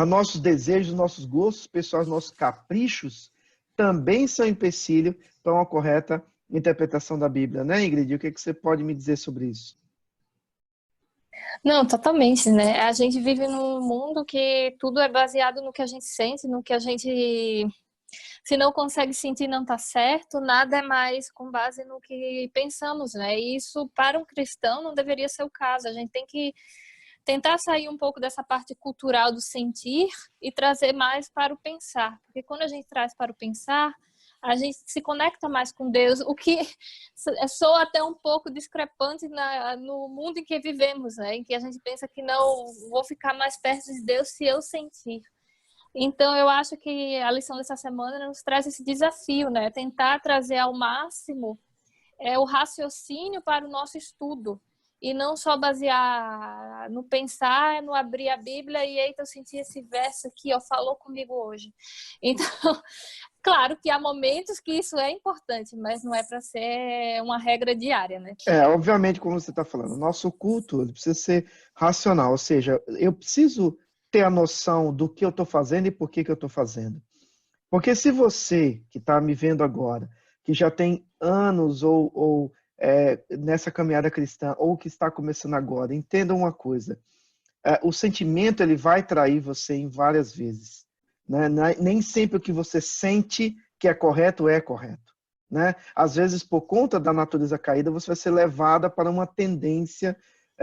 Speaker 2: nossos desejos, nossos gostos pessoais, nossos caprichos também são empecilho para uma correta interpretação da Bíblia, né, Ingrid? O que você pode me dizer sobre isso?
Speaker 3: Não, totalmente, né? A gente vive num mundo que tudo é baseado no que a gente sente, no que a gente... Se não consegue sentir, não está certo, nada é mais com base no que pensamos, né? E isso, para um cristão, não deveria ser o caso. A gente tem que tentar sair um pouco dessa parte cultural do sentir e trazer mais para o pensar. Porque quando a gente traz para o pensar, a gente se conecta mais com Deus, o que soa até um pouco discrepante no mundo em que vivemos, né? Em que a gente pensa que não vou ficar mais perto de Deus se eu sentir. Então, eu acho que a lição dessa semana nos traz esse desafio, né? Tentar trazer ao máximo o raciocínio para o nosso estudo. E não só basear no pensar, no abrir a Bíblia e eita, eu senti esse verso aqui, ó, falou comigo hoje. Então, claro que há momentos que isso é importante, mas não é para ser uma regra diária, né?
Speaker 2: Obviamente, como você está falando, o nosso culto ele precisa ser racional, ou seja, eu preciso ter a noção do que eu estou fazendo e por que eu estou fazendo. Porque se você, que está me vendo agora, que já tem anos ou nessa caminhada cristã, ou que está começando agora, entenda uma coisa, o sentimento ele vai trair você em várias vezes. Né? Nem sempre o que você sente que é correto. Né? Às vezes, por conta da natureza caída, você vai ser levada para uma tendência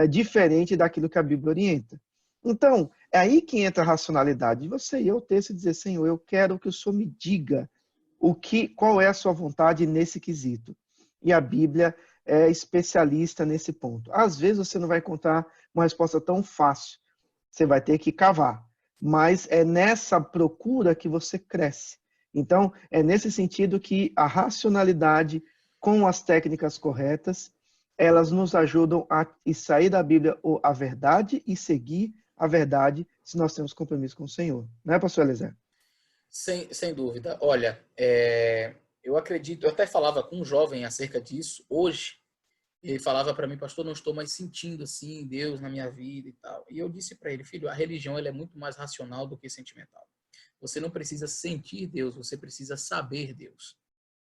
Speaker 2: diferente daquilo que a Bíblia orienta. Então, é aí que entra a racionalidade de você e eu ter se dizer: Senhor, eu quero que o Senhor me diga qual é a sua vontade nesse quesito. E a Bíblia é especialista nesse ponto. Às vezes você não vai encontrar uma resposta tão fácil. Você vai ter que cavar. mas é nessa procura que você cresce. Então, é nesse sentido que a racionalidade com as técnicas corretas, elas nos ajudam a sair da Bíblia a verdade e seguir a verdade se nós temos compromisso com o Senhor. Não é, pastor Eliezer?
Speaker 4: Sem dúvida. Olha, eu acredito, eu até falava com um jovem acerca disso hoje, e ele falava para mim, pastor, não estou mais sentindo assim Deus na minha vida e tal. E eu disse para ele, filho, a religião ela é muito mais racional do que sentimental. Você não precisa sentir Deus, você precisa saber Deus.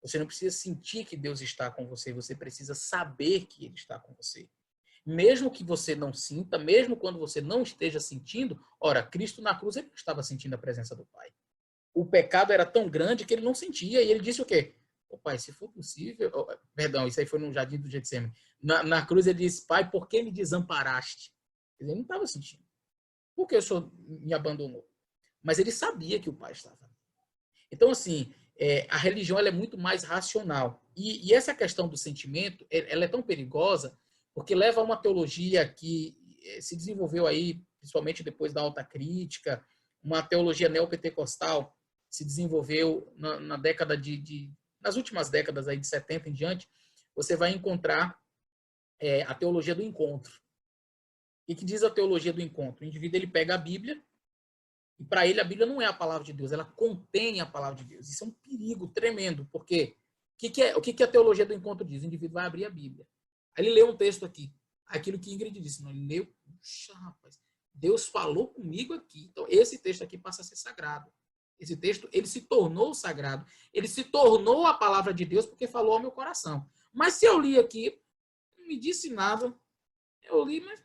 Speaker 4: Você não precisa sentir que Deus está com você, você precisa saber que Ele está com você. Mesmo que você não sinta, mesmo quando você não esteja sentindo, ora, Cristo na cruz ele estava sentindo a presença do Pai. O pecado era tão grande que ele não sentia, e ele disse o quê? Ô Pai, se for possível... Perdão, isso aí foi no jardim do Getsemane. Na cruz ele disse, Pai, por que me desamparaste? Ele não estava sentindo. Por que o Senhor me abandonou? Mas ele sabia que o Pai estava. Então, assim, a religião ela é muito mais racional. E essa questão do sentimento, ela é tão perigosa, porque leva a uma teologia que se desenvolveu aí, principalmente depois da alta crítica, uma teologia neopentecostal se desenvolveu nas últimas décadas aí de 70 em diante, você vai encontrar a teologia do encontro. E que diz a teologia do encontro? O indivíduo ele pega a Bíblia, e para ele a Bíblia não é a palavra de Deus, ela contém a palavra de Deus. Isso é um perigo tremendo, porque o que a teologia do encontro diz? O indivíduo vai abrir a Bíblia. Aí ele lê um texto aqui, aquilo que Ingrid disse, não, ele leu, puxa, rapaz, Deus falou comigo aqui, então esse texto aqui passa a ser sagrado. Esse texto, ele se tornou sagrado, ele se tornou a palavra de Deus porque falou ao meu coração. Mas se eu li aqui, não me disse nada, eu li, mas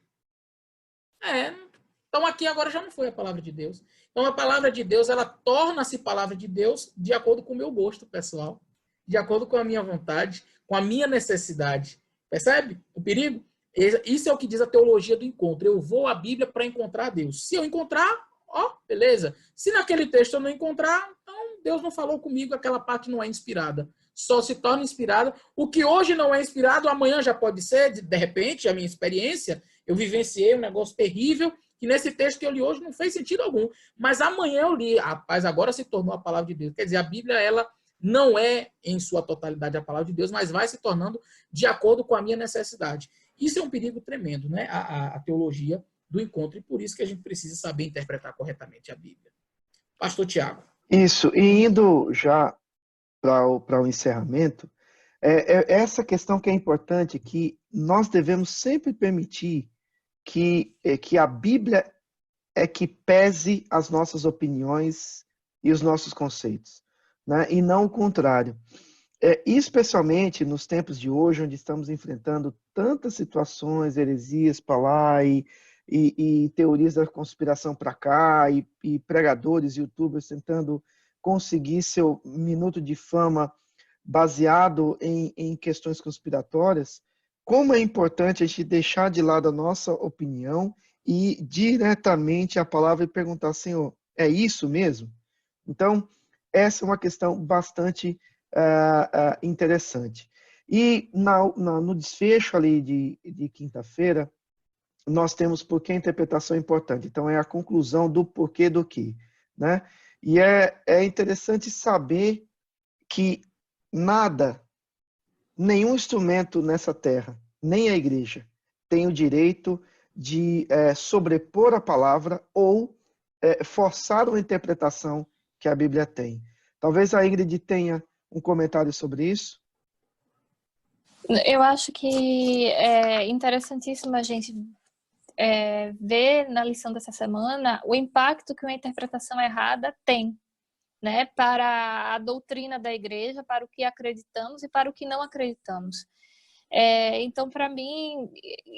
Speaker 4: então aqui agora já não foi a palavra de Deus. Então a palavra de Deus, ela torna-se palavra de Deus de acordo com o meu gosto pessoal, de acordo com a minha vontade, com a minha necessidade. Percebe o perigo? Isso é o que diz a teologia do encontro. Eu vou à Bíblia para encontrar Deus. Se eu encontrar, beleza. Se naquele texto eu não encontrar, então Deus não falou comigo, aquela parte não é inspirada. Só se torna inspirada. O que hoje não é inspirado, amanhã já pode ser. De repente, a minha experiência, eu vivenciei um negócio terrível, que nesse texto que eu li hoje não fez sentido algum. Mas amanhã eu li, rapaz, agora se tornou a palavra de Deus. Quer dizer, a Bíblia, ela não é em sua totalidade a palavra de Deus, mas vai se tornando de acordo com a minha necessidade. Isso é um perigo tremendo, né? A teologia do encontro, e por isso que a gente precisa saber interpretar corretamente a Bíblia. Pastor Tiago.
Speaker 2: Isso, e indo já para o encerramento, essa questão que é importante, que nós devemos sempre permitir que a Bíblia é que pese as nossas opiniões e os nossos conceitos, né? E não o contrário. Especialmente nos tempos de hoje, onde estamos enfrentando tantas situações, heresias para lá e teorias da conspiração para cá, e pregadores, youtubers tentando conseguir seu minuto de fama baseado em questões conspiratórias, como é importante a gente deixar de lado a nossa opinião e diretamente a palavra e perguntar, Senhor, é isso mesmo? Então, essa é uma questão bastante interessante. E no desfecho ali de quinta-feira, nós temos por que a interpretação é importante. Então, é a conclusão do porquê do que, né? E é interessante saber que nenhum instrumento nessa terra, nem a igreja, tem o direito de sobrepor a palavra ou forçar uma interpretação que a Bíblia tem. Talvez a Ingrid tenha um comentário sobre isso.
Speaker 3: Eu acho que é interessantíssimo a gente ver na lição dessa semana o impacto que uma interpretação errada tem, né, para a doutrina da igreja, para o que acreditamos e para o que não acreditamos. Então, para mim,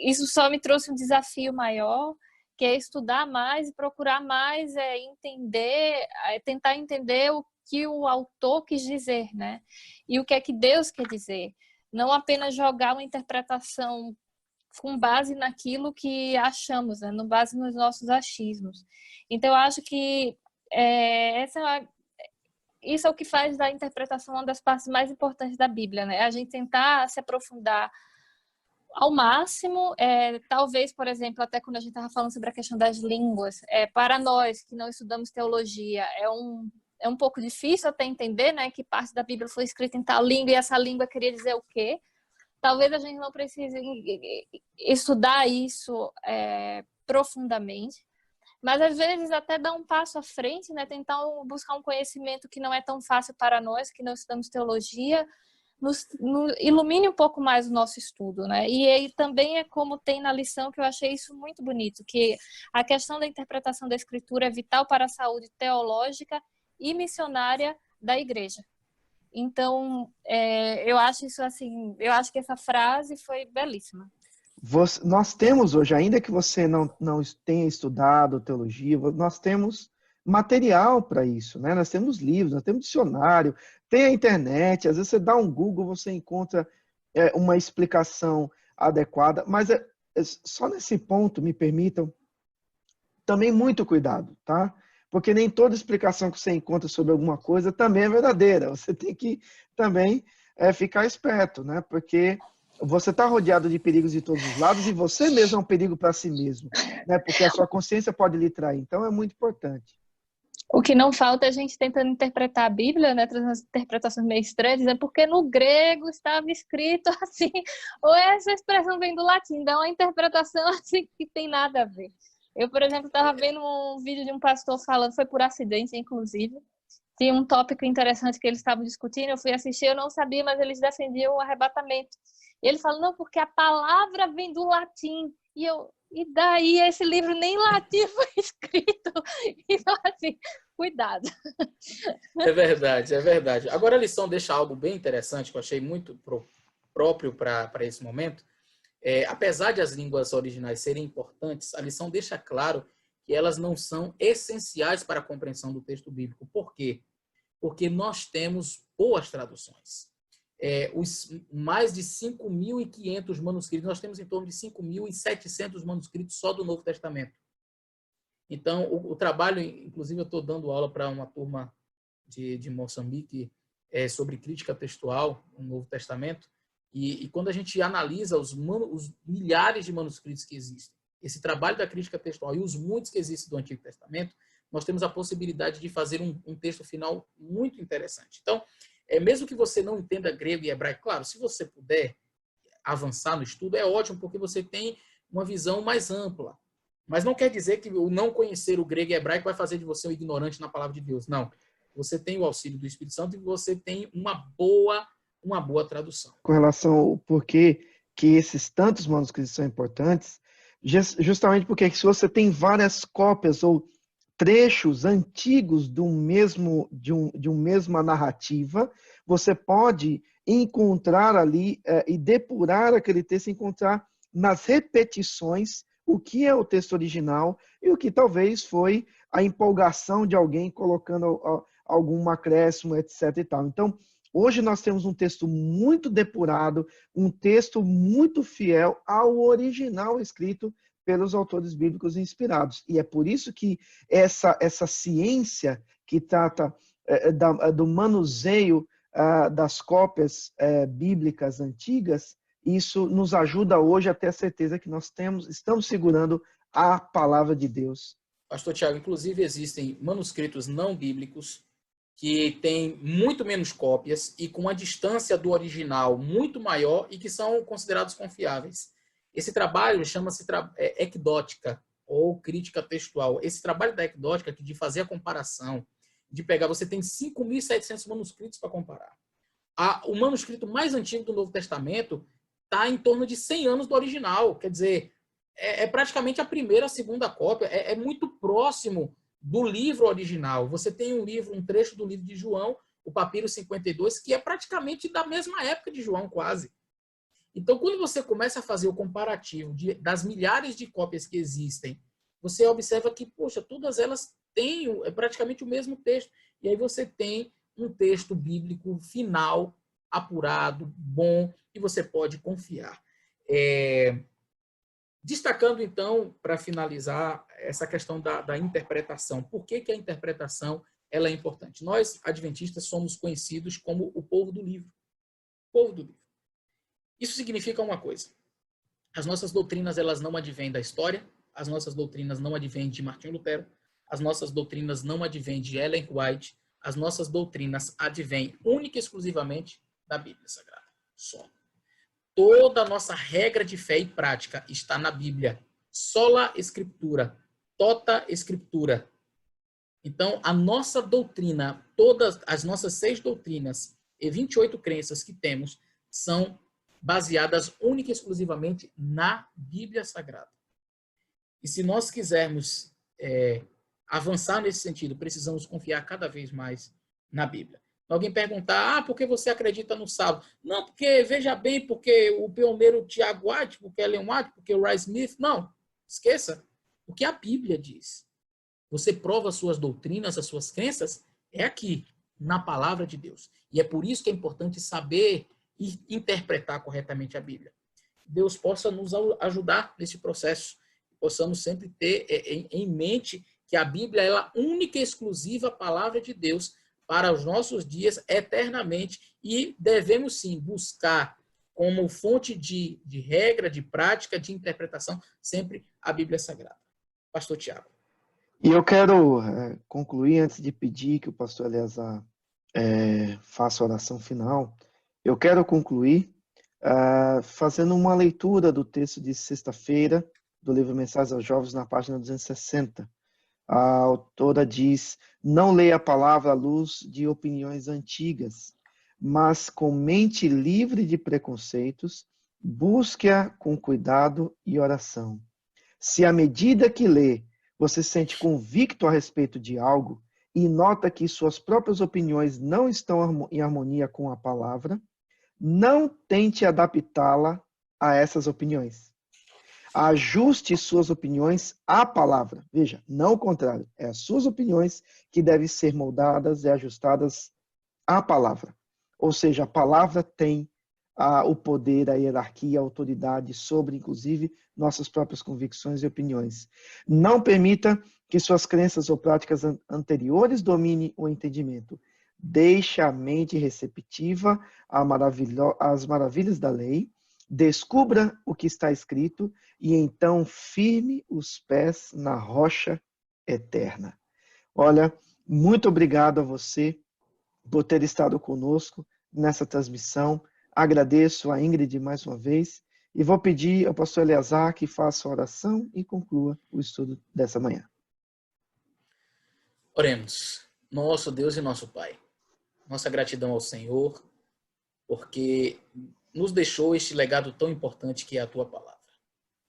Speaker 3: isso só me trouxe um desafio maior, que é estudar mais e procurar mais entender, tentar entender o que o autor quis dizer, né? E o que é que Deus quer dizer. Não apenas jogar uma interpretação com base naquilo que achamos, né? Com base nos nossos achismos. Então, eu acho que isso é o que faz da interpretação uma das partes mais importantes da Bíblia, né? A gente tentar se aprofundar ao máximo, talvez, por exemplo, até quando a gente estava falando sobre a questão das línguas, para nós que não estudamos teologia, é um pouco difícil até entender, né, que parte da Bíblia foi escrita em tal língua e essa língua queria dizer o quê. Talvez a gente não precise estudar isso profundamente, mas às vezes até dar um passo à frente, né, tentar buscar um conhecimento que não é tão fácil para nós, que não estudamos teologia, ilumine um pouco mais o nosso estudo, né? E aí também é como tem na lição, que eu achei isso muito bonito, que a questão da interpretação da Escritura é vital para a saúde teológica e missionária da igreja. Então, eu acho isso assim, eu acho que essa frase foi belíssima.
Speaker 2: Nós temos hoje, ainda que você não tenha estudado teologia, nós temos material para isso, né? Nós temos livros, nós temos dicionário, tem a internet, às vezes você dá um Google, você encontra uma explicação adequada, mas só nesse ponto, me permitam, também muito cuidado, tá? Porque nem toda explicação que você encontra sobre alguma coisa também é verdadeira. Você tem que também ficar esperto, né? Porque você está rodeado de perigos de todos os lados e você mesmo é um perigo para si mesmo, né? Porque a sua consciência pode lhe trair. Então, é muito importante.
Speaker 3: O que não falta é a gente tentando interpretar a Bíblia, né, trazendo interpretações meio estranhas, dizendo porque no grego estava escrito assim, ou essa expressão vem do latim, então uma interpretação assim que tem nada a ver. Eu, por exemplo, estava vendo um vídeo de um pastor falando, foi por acidente, inclusive, tinha um tópico interessante que eles estavam discutindo, eu fui assistir, eu não sabia, mas eles defendiam o arrebatamento. E ele falou, não, porque a palavra vem do latim. E daí esse livro nem em latim foi escrito. Então, assim, cuidado.
Speaker 4: É verdade, é verdade. Agora a lição deixa algo bem interessante, que eu achei muito próprio para esse momento. Apesar de as línguas originais serem importantes, a lição deixa claro que elas não são essenciais para a compreensão do texto bíblico. Por quê? Porque nós temos boas traduções. Os mais de 5.500 manuscritos, nós temos em torno de 5.700 manuscritos só do Novo Testamento. Então, o trabalho, inclusive eu estou dando aula para uma turma de Moçambique sobre crítica textual no Novo Testamento, e quando a gente analisa os milhares de manuscritos que existem, esse trabalho da crítica textual e os muitos que existem do Antigo Testamento, nós temos a possibilidade de fazer um texto final muito interessante. Então, mesmo que você não entenda grego e hebraico, claro, se você puder avançar no estudo, é ótimo, porque você tem uma visão mais ampla. Mas não quer dizer que o não conhecer o grego e hebraico vai fazer de você um ignorante na palavra de Deus. Não. Você tem o auxílio do Espírito Santo e você tem uma boa tradução.
Speaker 2: Com relação ao porquê que esses tantos manuscritos são importantes, justamente porque se você tem várias cópias ou trechos antigos de uma mesma narrativa, você pode encontrar ali e depurar aquele texto, encontrar nas repetições o que é o texto original e o que talvez foi a empolgação de alguém colocando algum acréscimo, etc. e tal. Então, hoje nós temos um texto muito depurado, um texto muito fiel ao original escrito pelos autores bíblicos inspirados. E é por isso que essa ciência que trata do manuseio das cópias bíblicas antigas, isso nos ajuda hoje a ter a certeza que nós estamos segurando a palavra de Deus.
Speaker 4: Pastor Tiago, inclusive existem manuscritos não bíblicos que têm muito menos cópias e com uma distância do original muito maior e que são considerados confiáveis. Esse trabalho chama-se ecdótica ou crítica textual. Esse trabalho da ecdótica, de fazer a comparação, de pegar, você tem 5.700 manuscritos para comparar. O manuscrito mais antigo do Novo Testamento está em torno de 100 anos do original. Quer dizer, praticamente a primeira, a segunda cópia. É muito próximo do livro original. Você tem um trecho do livro de João, o Papiro 52, que é praticamente da mesma época de João, quase. Então, quando você começa a fazer o comparativo das milhares de cópias que existem, você observa que, poxa, todas elas têm praticamente o mesmo texto. E aí você tem um texto bíblico final, apurado, bom, e você pode confiar. Destacando, então, para finalizar, essa questão da interpretação. Por que a interpretação ela é importante? Nós, adventistas, somos conhecidos como o povo do livro. O povo do livro. Isso significa uma coisa. As nossas doutrinas, elas não advêm da história, as nossas doutrinas não advêm de Martinho Lutero, as nossas doutrinas não advêm de Ellen White, as nossas doutrinas advêm única e exclusivamente da Bíblia Sagrada. Só. Toda a nossa regra de fé e prática está na Bíblia. Sola Escritura, tota Escritura. Então, a nossa doutrina, todas as nossas 6 doutrinas e 28 crenças que temos são baseadas única e exclusivamente na Bíblia Sagrada. E se nós quisermos avançar nesse sentido, precisamos confiar cada vez mais na Bíblia. Alguém perguntar, por que você acredita no sábado? Não, porque, veja bem, porque o pioneiro Tiago White, porque Ellen White, porque o Rice Smith. Não, esqueça. O que a Bíblia diz. Você prova as suas doutrinas, as suas crenças, é aqui, na palavra de Deus. E é por isso que é importante saber e interpretar corretamente a Bíblia. Deus possa nos ajudar nesse processo. Possamos sempre ter em mente que a Bíblia é a única e exclusiva palavra de Deus para os nossos dias eternamente, e devemos sim buscar como fonte de regra, de prática, de interpretação, sempre a Bíblia Sagrada. Pastor Tiago.
Speaker 2: E eu quero concluir, antes de pedir que o pastor Eleazar faça a oração final, eu quero concluir fazendo uma leitura do texto de sexta-feira, do livro Mensagens aos Jovens, na página 260. A autora diz: não leia a palavra à luz de opiniões antigas, mas com mente livre de preconceitos, busque-a com cuidado e oração. Se à medida que lê, você se sente convicto a respeito de algo e nota que suas próprias opiniões não estão em harmonia com a palavra, não tente adaptá-la a essas opiniões. Ajuste suas opiniões à palavra. Veja, não o contrário. É as suas opiniões que devem ser moldadas e ajustadas à palavra. Ou seja, a palavra tem o poder, a hierarquia, a autoridade sobre, inclusive, nossas próprias convicções e opiniões. Não permita que suas crenças ou práticas anteriores dominem o entendimento. Deixe a mente receptiva às maravilhas da lei. Descubra o que está escrito e então firme os pés na rocha eterna. Olha, muito obrigado a você por ter estado conosco nessa transmissão. Agradeço a Ingrid mais uma vez e vou pedir ao pastor Eleazar que faça a oração e conclua o estudo dessa manhã.
Speaker 4: Oremos. Nosso Deus e nosso Pai, nossa gratidão ao Senhor, porque nos deixou este legado tão importante que é a Tua Palavra.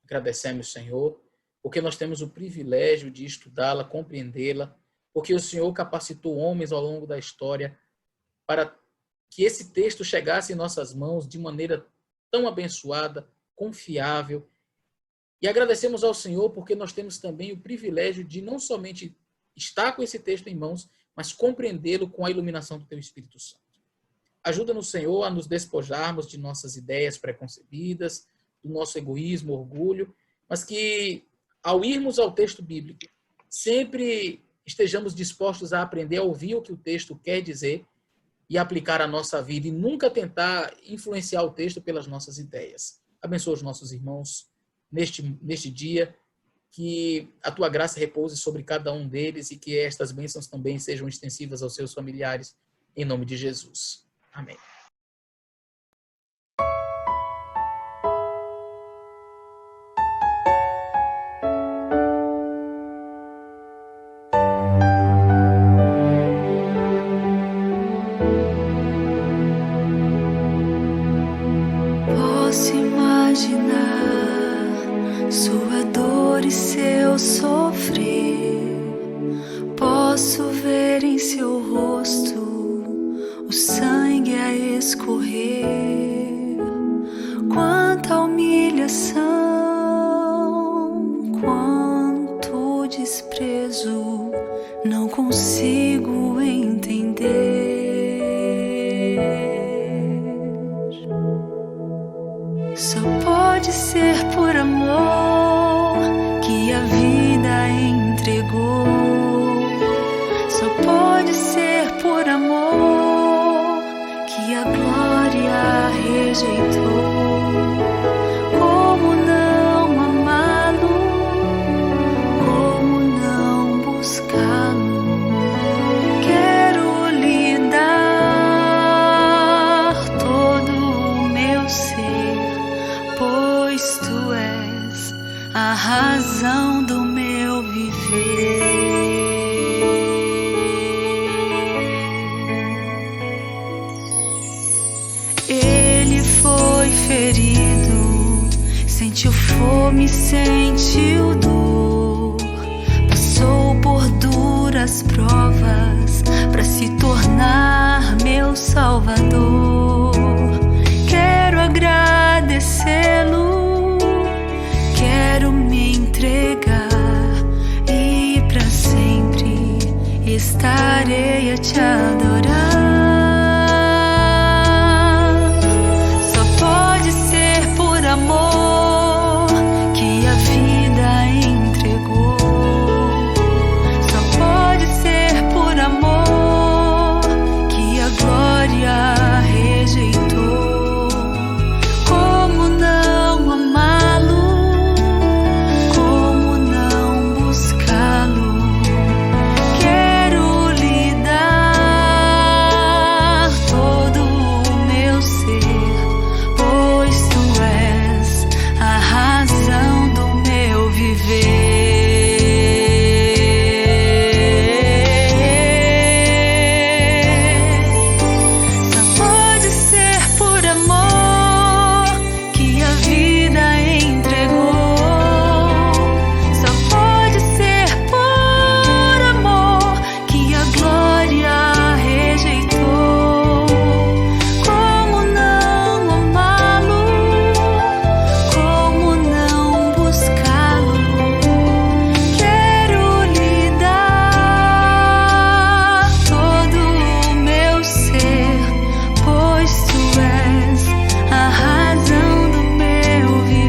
Speaker 4: Agradecemos, Senhor, porque nós temos o privilégio de estudá-la, compreendê-la, porque o Senhor capacitou homens ao longo da história para que esse texto chegasse em nossas mãos de maneira tão abençoada, confiável. E agradecemos ao Senhor porque nós temos também o privilégio de não somente estar com esse texto em mãos, mas compreendê-lo com a iluminação do Teu Espírito Santo. Ajuda-nos, Senhor, a nos despojarmos de nossas ideias preconcebidas, do nosso egoísmo, orgulho, mas que, ao irmos ao texto bíblico, sempre estejamos dispostos a aprender a ouvir o que o texto quer dizer e aplicar à nossa vida, e nunca tentar influenciar o texto pelas nossas ideias. Abençoa os nossos irmãos neste dia, que a Tua graça repouse sobre cada um deles e que estas bênçãos também sejam extensivas aos seus familiares, em nome de Jesus. Amém.
Speaker 1: Posso imaginar sua dor e seu sofrer. Posso ver em seu rosto o sangue a escorrer. Quanta humilhação, quanto desprezo, não consigo entender. Só pode ser por amor que a vida entregou. Só pode ser por amor que a glória rejeitou. Como não
Speaker 5: das provas para se tornar meu Salvador. Quero agradecê-lo, quero me entregar e para sempre estarei a te adorar. Só pode ser por amor que a vida entregou. Só pode ser por amor que a glória rejeitou. Como não amá-lo? Como não buscá-lo? Quero lhe dar todo o meu ser, pois tu és a razão do meu viver. Só pode ser por amor que a vida entregou. Só pode ser por amor que a glória rejeitou. Como não amá-lo? Como não buscá-lo? Quero lhe dar todo o meu ser, pois tu és a razão do meu viver.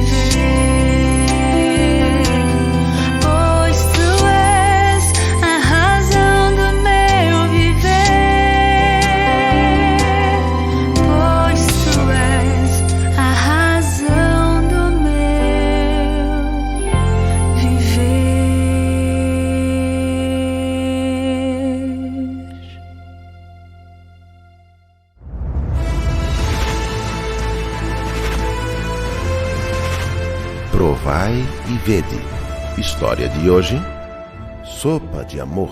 Speaker 5: Pois tu és a razão do meu viver. Pois tu és a razão do meu viver.
Speaker 6: Provai e vede. História de hoje: sopa de amor.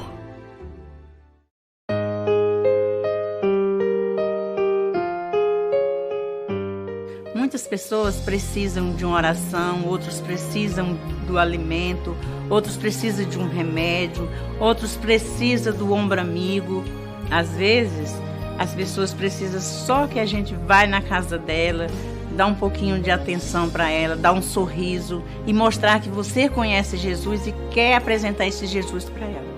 Speaker 7: Muitas pessoas precisam de uma oração, outros precisam do alimento, outros precisam de um remédio, outros precisam do ombro amigo. Às vezes, as pessoas precisam só que a gente vai na casa dela, dá um pouquinho de atenção para ela, dá um sorriso e mostrar que você conhece Jesus e quer apresentar esse Jesus para ela.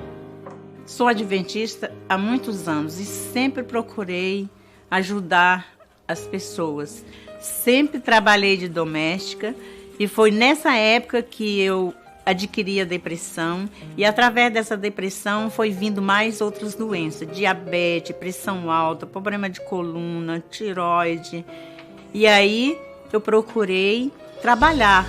Speaker 7: Sou adventista há muitos anos e sempre procurei ajudar as pessoas. Sempre trabalhei de doméstica e foi nessa época que eu adquiri a depressão e através dessa depressão foi vindo mais outras doenças, diabetes, pressão alta, problema de coluna, tireoide. E aí eu procurei trabalhar.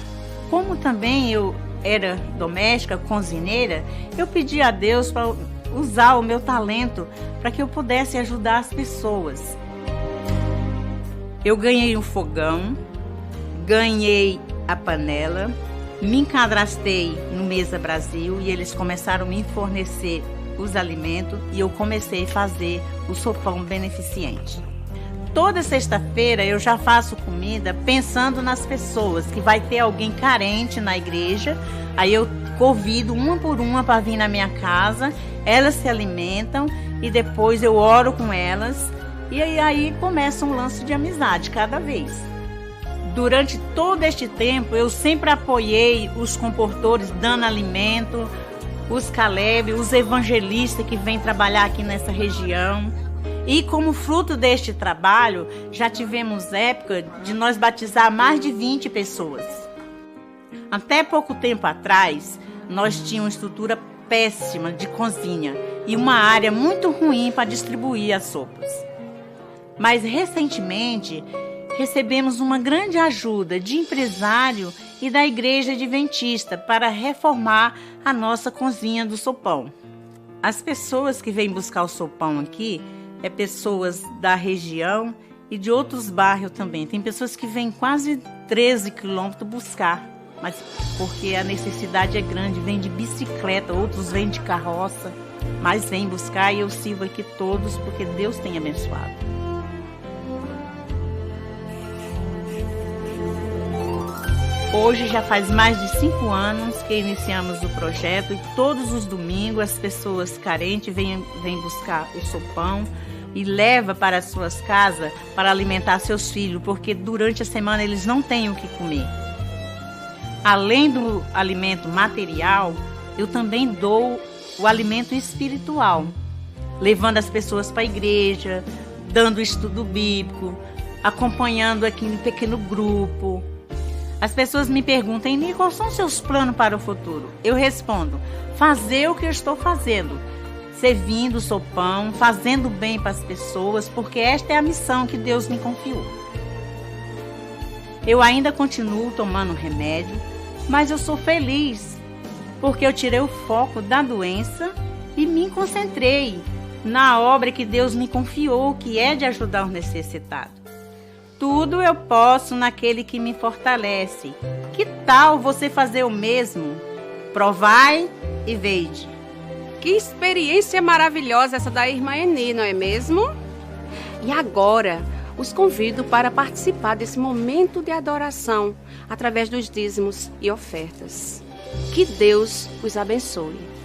Speaker 7: Como também eu era doméstica, cozinheira, eu pedi a Deus para usar o meu talento para que eu pudesse ajudar as pessoas. Eu ganhei um fogão, ganhei a panela, me encadastrei no Mesa Brasil e eles começaram a me fornecer os alimentos e eu comecei a fazer o sopão beneficente. Toda sexta-feira eu já faço comida pensando nas pessoas, que vai ter alguém carente na igreja, aí eu convido uma por uma para vir na minha casa, elas se alimentam e depois eu oro com elas e aí começa um lance de amizade cada vez. Durante todo este tempo eu sempre apoiei os comportores dando alimento, os Caleb, os evangelistas que vêm trabalhar aqui nessa região. E como fruto deste trabalho, já tivemos época de nós batizar mais de 20 pessoas. Até pouco tempo atrás, nós tínhamos uma estrutura péssima de cozinha e uma área muito ruim para distribuir as sopas. Mas recentemente, recebemos uma grande ajuda de empresário e da Igreja Adventista para reformar a nossa cozinha do sopão. As pessoas que vêm buscar o sopão aqui é pessoas da região e de outros bairros também. Tem pessoas que vêm quase 13 quilômetros buscar, mas porque a necessidade é grande, vêm de bicicleta, outros vêm de carroça, mas vêm buscar e eu sirvo aqui todos porque Deus tem abençoado. Hoje já faz mais de 5 anos que iniciamos o projeto e todos os domingos as pessoas carentes vêm buscar o sopão e leva para as suas casas para alimentar seus filhos, porque durante a semana eles não têm o que comer. Além do alimento material, eu também dou o alimento espiritual, levando as pessoas para a igreja, dando estudo bíblico, acompanhando aqui em pequeno grupo. As pessoas me perguntam, Eni, quais são os seus planos para o futuro? Eu respondo, fazer o que eu estou fazendo, servindo o sopão, fazendo bem para as pessoas, porque esta é a missão que Deus me confiou. Eu ainda continuo tomando remédio, mas eu sou feliz, porque eu tirei o foco da doença e me concentrei na obra que Deus me confiou, que é de ajudar os necessitados. Tudo eu posso naquele que me fortalece. Que tal você fazer o mesmo? Provai e vede.
Speaker 8: Que experiência maravilhosa essa da irmã Eni, não é mesmo? E agora, os convido para participar desse momento de adoração através dos dízimos e ofertas. Que Deus os abençoe.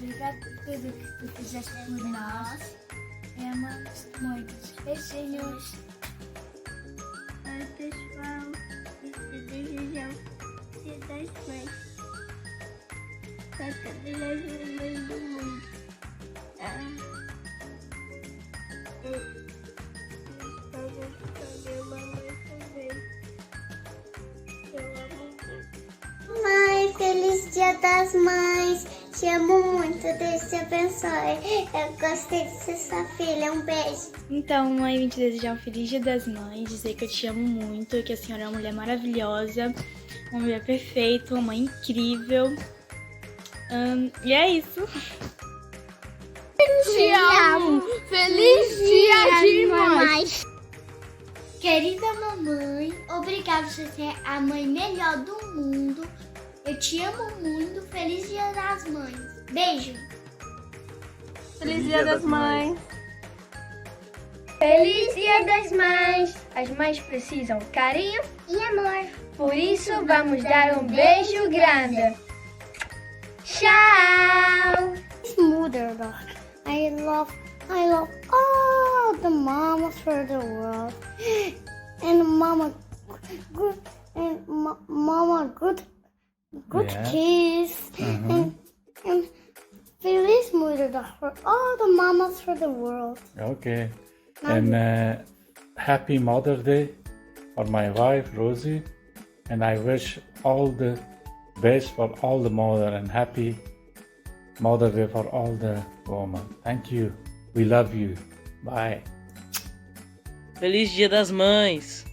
Speaker 9: Obrigado por tudo que tu fizeste por nós. Amamos muito. Beijinhos.
Speaker 10: Oi, pessoal. Estou desejando Dia das Mães para todas as mães do mundo. Eu estava escolhendo uma mãe também. Eu amo muito.
Speaker 11: Mãe, feliz Dia das Mães. Te amo muito, Deus te abençoe. Eu gostei de ser sua filha, um beijo.
Speaker 12: Então, mãe, vim te desejar um feliz Dia das Mães, dizer que eu te amo muito, que a senhora é uma mulher maravilhosa, uma mulher perfeita, uma mãe incrível. E é isso.
Speaker 10: Te amo! Feliz Dia de Mães!
Speaker 9: Querida mamãe, obrigada por você ser a mãe melhor do mundo. Eu te amo muito. Feliz Dia das Mães. Beijo.
Speaker 3: Feliz Dia das Mães.
Speaker 10: Feliz Dia das Mães! As mães precisam carinho
Speaker 11: E amor.
Speaker 10: por isso vamos dar um beijo grande. Tchau!
Speaker 11: Mother, I love all the mamas for the world. And mama good kiss. And Feliz Mother for all the mamas for the world.
Speaker 13: Okay. And happy Mother's Day for my wife, Rosie. And I wish all the best for all the mother and happy Mother's Day for all the women. Thank you. We love you. Bye.
Speaker 14: Feliz Dia das Mães.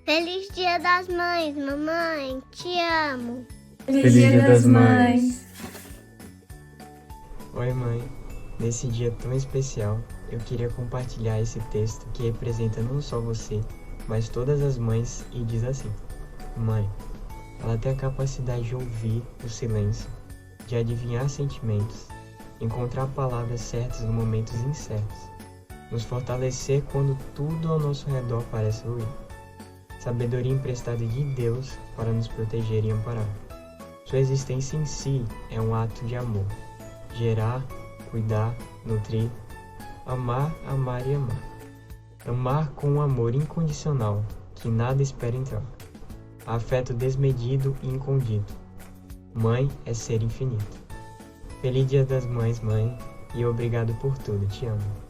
Speaker 11: Feliz Dia das Mães, mamãe. Te amo.
Speaker 1: Feliz Dia das Mães.
Speaker 15: Oi, mãe. Nesse dia tão especial, eu queria compartilhar esse texto que representa não só você, mas todas as mães e diz assim: Mãe, ela tem a capacidade de ouvir o silêncio, de adivinhar sentimentos, encontrar palavras certas nos momentos incertos, nos fortalecer quando tudo ao nosso redor parece ruim. Sabedoria emprestada de Deus para nos proteger e amparar. Sua existência em si é um ato de amor. Gerar, cuidar, nutrir, amar, amar e amar. Amar com um amor incondicional, que nada espera em troca. Afeto desmedido e incondido. Mãe é ser infinito. Feliz Dia das Mães, mãe, e obrigado por tudo, te amo.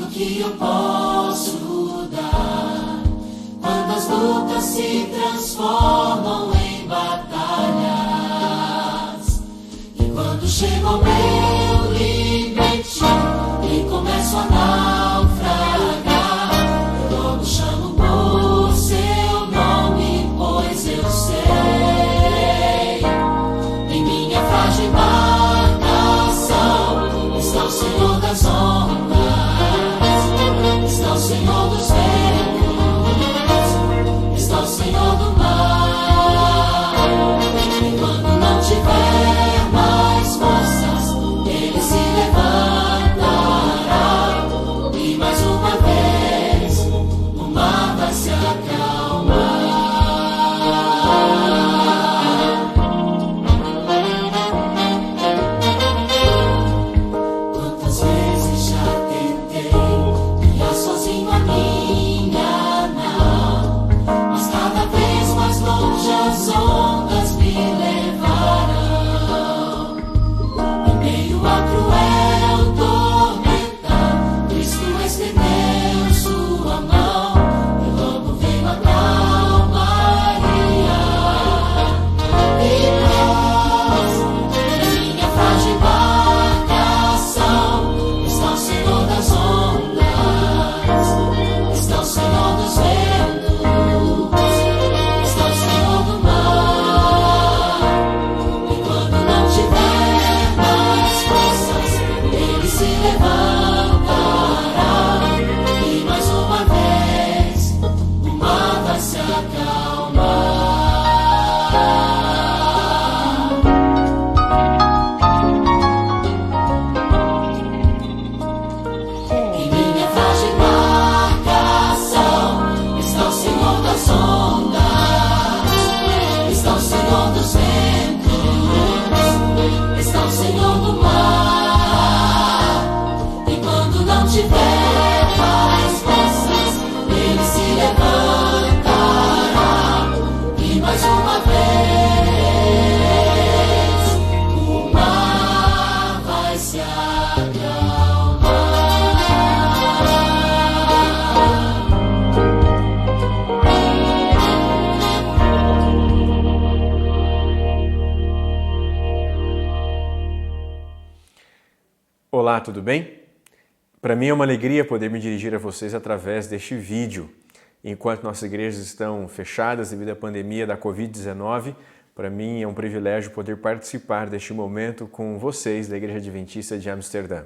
Speaker 1: Que eu posso dar quando as lutas se transformam em batalhas, e quando chega o meu limite e começo a naufragar, eu logo chamo por seu nome, pois eu sei, em minha frágil embarcação está o Senhor das ondas. Está o Senhor dos ventos, está o Senhor do mar. E quando não tiver mais forças, Ele se levantará. E mais uma vez, o mar vai se acalmar. Quantas vezes já tentei sozinho a minha nau, mas cada vez mais longe as ondas me levarão. Em meio à cruel tormenta, Cristo estendeu sua mão e logo veio a calmaria. E paz, em minha frágil embarcação está o Senhor das ondas. Está o Senhor dos ventos, está o Senhor do mar. E quando não tiver mais forças, Ele se levantará. E mais uma vez, o mar vai se acalmar. Em minha frágil está o Senhor das ondas, está o Senhor dos ventos, está o Senhor do mar. E quando não tiver mais forças, Ele se levantará. E mais uma vez, o mar vai se acalmar.
Speaker 16: Olá, tudo bem? Para mim é uma alegria poder me dirigir a vocês através deste vídeo. Enquanto nossas igrejas estão fechadas devido à pandemia da Covid-19, para mim é um privilégio poder participar deste momento com vocês da Igreja Adventista de Amsterdã.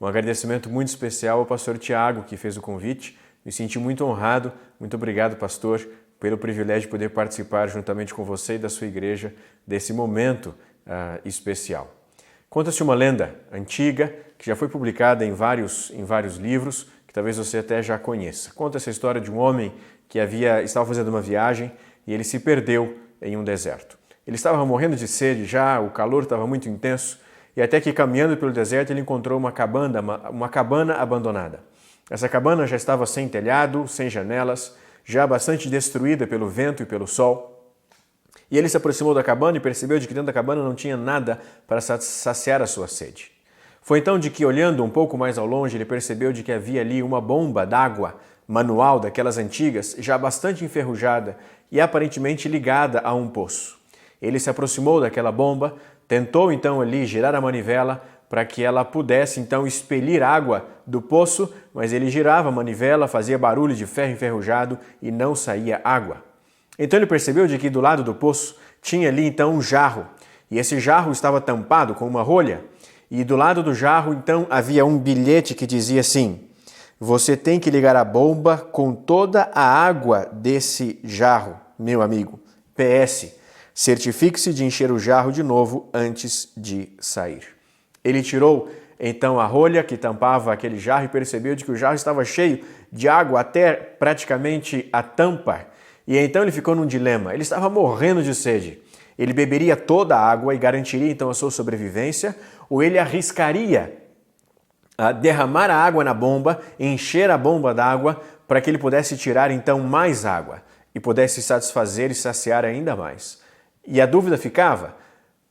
Speaker 16: Um agradecimento muito especial ao pastor Tiago, que fez o convite. Me senti muito honrado. Muito obrigado, pastor, pelo privilégio de poder participar juntamente com você e da sua igreja desse momento especial. Conta-se uma lenda antiga que já foi publicada em vários livros, que talvez você até já conheça. Conta essa história de um homem que estava fazendo uma viagem e ele se perdeu em um deserto. Ele estava morrendo de sede já, o calor estava muito intenso, e até que caminhando pelo deserto ele encontrou uma cabana abandonada. Essa cabana já estava sem telhado, sem janelas, já bastante destruída pelo vento e pelo sol. E ele se aproximou da cabana e percebeu de que dentro da cabana não tinha nada para saciar a sua sede. Foi então de que, olhando um pouco mais ao longe, ele percebeu de que havia ali uma bomba d'água manual daquelas antigas, já bastante enferrujada e aparentemente ligada a um poço. Ele se aproximou daquela bomba, tentou então ali girar a manivela para que ela pudesse então expelir água do poço, mas ele girava a manivela, fazia barulho de ferro enferrujado e não saía água. Então ele percebeu de que do lado do poço tinha ali então um jarro, e esse jarro estava tampado com uma rolha, e do lado do jarro então havia um bilhete que dizia assim: você tem que ligar a bomba com toda a água desse jarro, meu amigo. PS, certifique-se de encher o jarro de novo antes de sair. Ele tirou então a rolha que tampava aquele jarro e percebeu de que o jarro estava cheio de água até praticamente a tampa. E então ele ficou num dilema. Ele estava morrendo de sede. Ele beberia toda a água e garantiria então a sua sobrevivência, ou ele arriscaria derramar a água na bomba, encher a bomba d'água para que ele pudesse tirar então mais água e pudesse satisfazer e saciar ainda mais. E a dúvida ficava: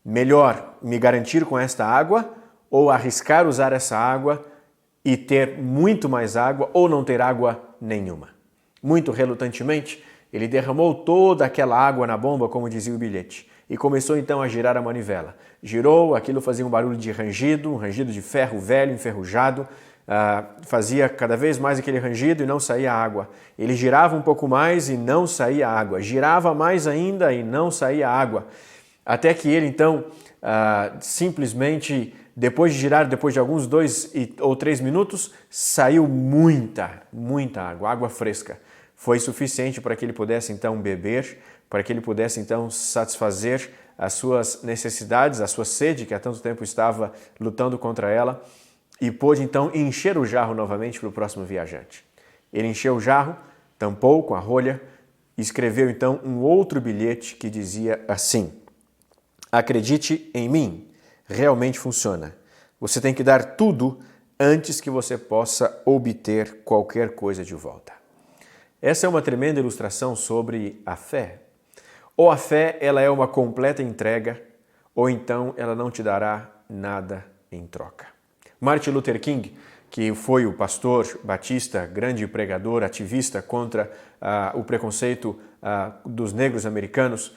Speaker 16: melhor me garantir com esta água ou arriscar usar essa água e ter muito mais água ou não ter água nenhuma? Muito relutantemente, ele derramou toda aquela água na bomba, como dizia o bilhete, e começou então a girar a manivela. Girou, aquilo fazia um barulho de rangido, um rangido de ferro velho, enferrujado, fazia cada vez mais aquele rangido e não saía água. Ele girava um pouco mais e não saía água, girava mais ainda e não saía água, até que ele então simplesmente, depois de girar, depois de alguns 2 ou 3 minutos, saiu muita água, água fresca. Foi suficiente para que ele pudesse então beber, para que ele pudesse então satisfazer as suas necessidades, a sua sede, que há tanto tempo estava lutando contra ela, e pôde então encher o jarro novamente para o próximo viajante. Ele encheu o jarro, tampou com a rolha e escreveu então um outro bilhete que dizia assim: acredite em mim, realmente funciona. Você tem que dar tudo antes que você possa obter qualquer coisa de volta. Essa é uma tremenda ilustração sobre a fé. Ou a fé ela é uma completa entrega, ou então ela não te dará nada em troca. Martin Luther King, que foi o pastor batista, grande pregador, ativista contra o preconceito dos negros americanos,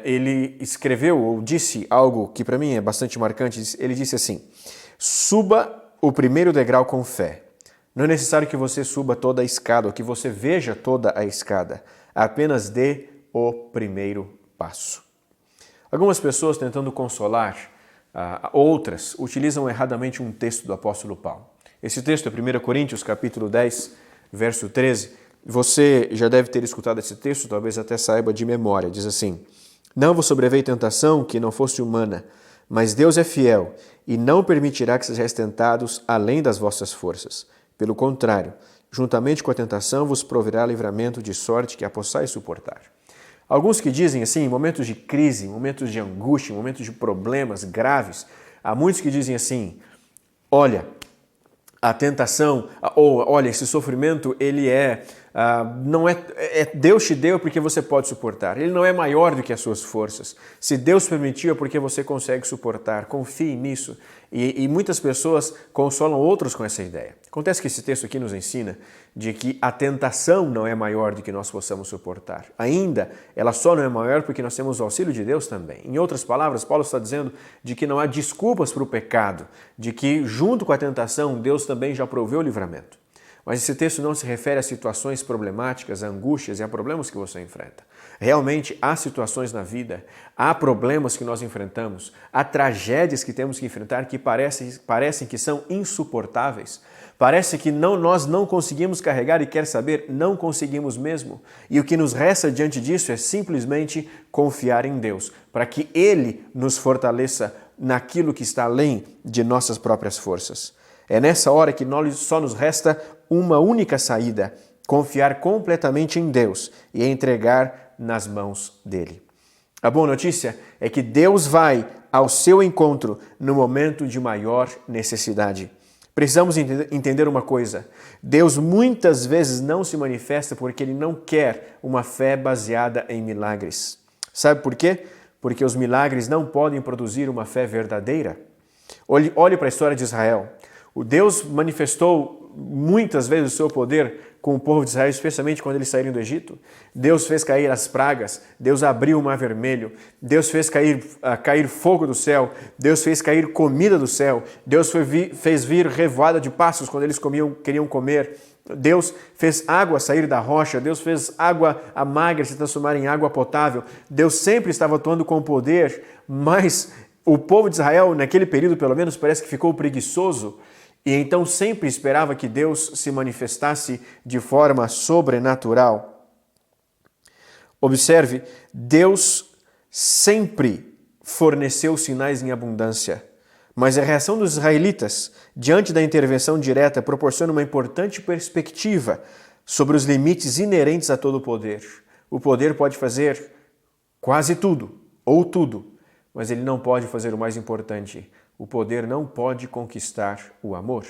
Speaker 16: ele escreveu ou disse algo que para mim é bastante marcante. Ele disse assim: suba o primeiro degrau com fé. Não é necessário que você suba toda a escada ou que você veja toda a escada. Apenas dê o primeiro passo. Algumas pessoas, tentando consolar outras, utilizam erradamente um texto do apóstolo Paulo. Esse texto é 1 Coríntios, capítulo 10, verso 13. Você já deve ter escutado esse texto, talvez até saiba de memória. Diz assim: não vos sobreveio tentação que não fosse humana, mas Deus é fiel e não permitirá que sejais tentados além das vossas forças. Pelo contrário, juntamente com a tentação vos proverá livramento de sorte que a possais suportar. Alguns que dizem assim, em momentos de crise, em momentos de angústia, em momentos de problemas graves, há muitos que dizem assim: olha, a tentação, ou olha, esse sofrimento, ele não é Deus te deu porque você pode suportar. Ele não é maior do que as suas forças. Se Deus permitiu é porque você consegue suportar. Confie nisso. E muitas pessoas consolam outros com essa ideia. Acontece que esse texto aqui nos ensina de que a tentação não é maior do que nós possamos suportar. Ainda, ela só não é maior porque nós temos o auxílio de Deus também. Em outras palavras, Paulo está dizendo de que não há desculpas para o pecado, de que junto com a tentação, Deus também já proveu o livramento. Mas esse texto não se refere a situações problemáticas, a angústias e a problemas que você enfrenta. Realmente há situações na vida, há problemas que nós enfrentamos, há tragédias que temos que enfrentar que parecem que são insuportáveis. Parece que nós não conseguimos carregar e quer saber, não conseguimos mesmo. E o que nos resta diante disso é simplesmente confiar em Deus, para que Ele nos fortaleça naquilo que está além de nossas próprias forças. É nessa hora que só nos resta uma única saída: confiar completamente em Deus e entregar nas mãos dele. A boa notícia é que Deus vai ao seu encontro no momento de maior necessidade. Precisamos entender uma coisa: Deus muitas vezes não se manifesta porque Ele não quer uma fé baseada em milagres. Sabe por quê? Porque os milagres não podem produzir uma fé verdadeira. Olhe para a história de Israel. O Deus manifestou muitas vezes o seu poder com o povo de Israel, especialmente quando eles saíram do Egito. Deus fez cair as pragas, Deus abriu o mar vermelho, Deus fez cair fogo do céu, Deus fez cair comida do céu, Deus fez vir revoada de passos quando eles queriam comer. Deus fez água sair da rocha, Deus fez água amarga se transformar em água potável. Deus sempre estava atuando com poder, mas o povo de Israel, naquele período pelo menos, parece que ficou preguiçoso e então sempre esperava que Deus se manifestasse de forma sobrenatural. Observe, Deus sempre forneceu sinais em abundância, mas a reação dos israelitas diante da intervenção direta proporciona uma importante perspectiva sobre os limites inerentes a todo o poder. O poder pode fazer quase tudo, ou tudo, mas ele não pode fazer o mais importante. O poder não pode conquistar o amor.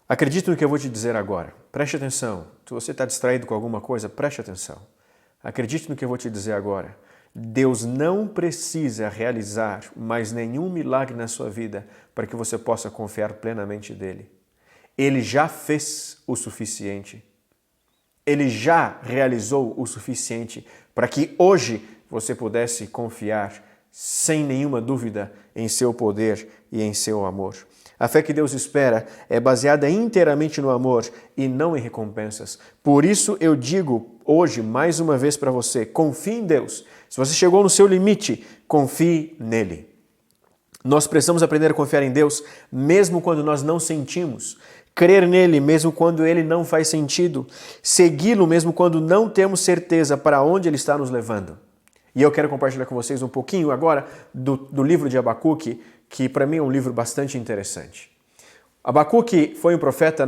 Speaker 16: Acredite no que eu vou te dizer agora. Preste atenção. Se você está distraído com alguma coisa, preste atenção. Acredite no que eu vou te dizer agora. Deus não precisa realizar mais nenhum milagre na sua vida para que você possa confiar plenamente nele. Ele já fez o suficiente. Ele já realizou o suficiente para que hoje você pudesse confiar sem nenhuma dúvida em seu poder e em seu amor. A fé que Deus espera é baseada inteiramente no amor e não em recompensas. Por isso eu digo hoje, mais uma vez para você, confie em Deus. Se você chegou no seu limite, confie nele. Nós precisamos aprender a confiar em Deus mesmo quando nós não sentimos. Crer nele mesmo quando ele não faz sentido. Segui-lo mesmo quando não temos certeza para onde ele está nos levando. E eu quero compartilhar com vocês um pouquinho agora do livro de Abacuque, que para mim é um livro bastante interessante. Abacuque foi um profeta,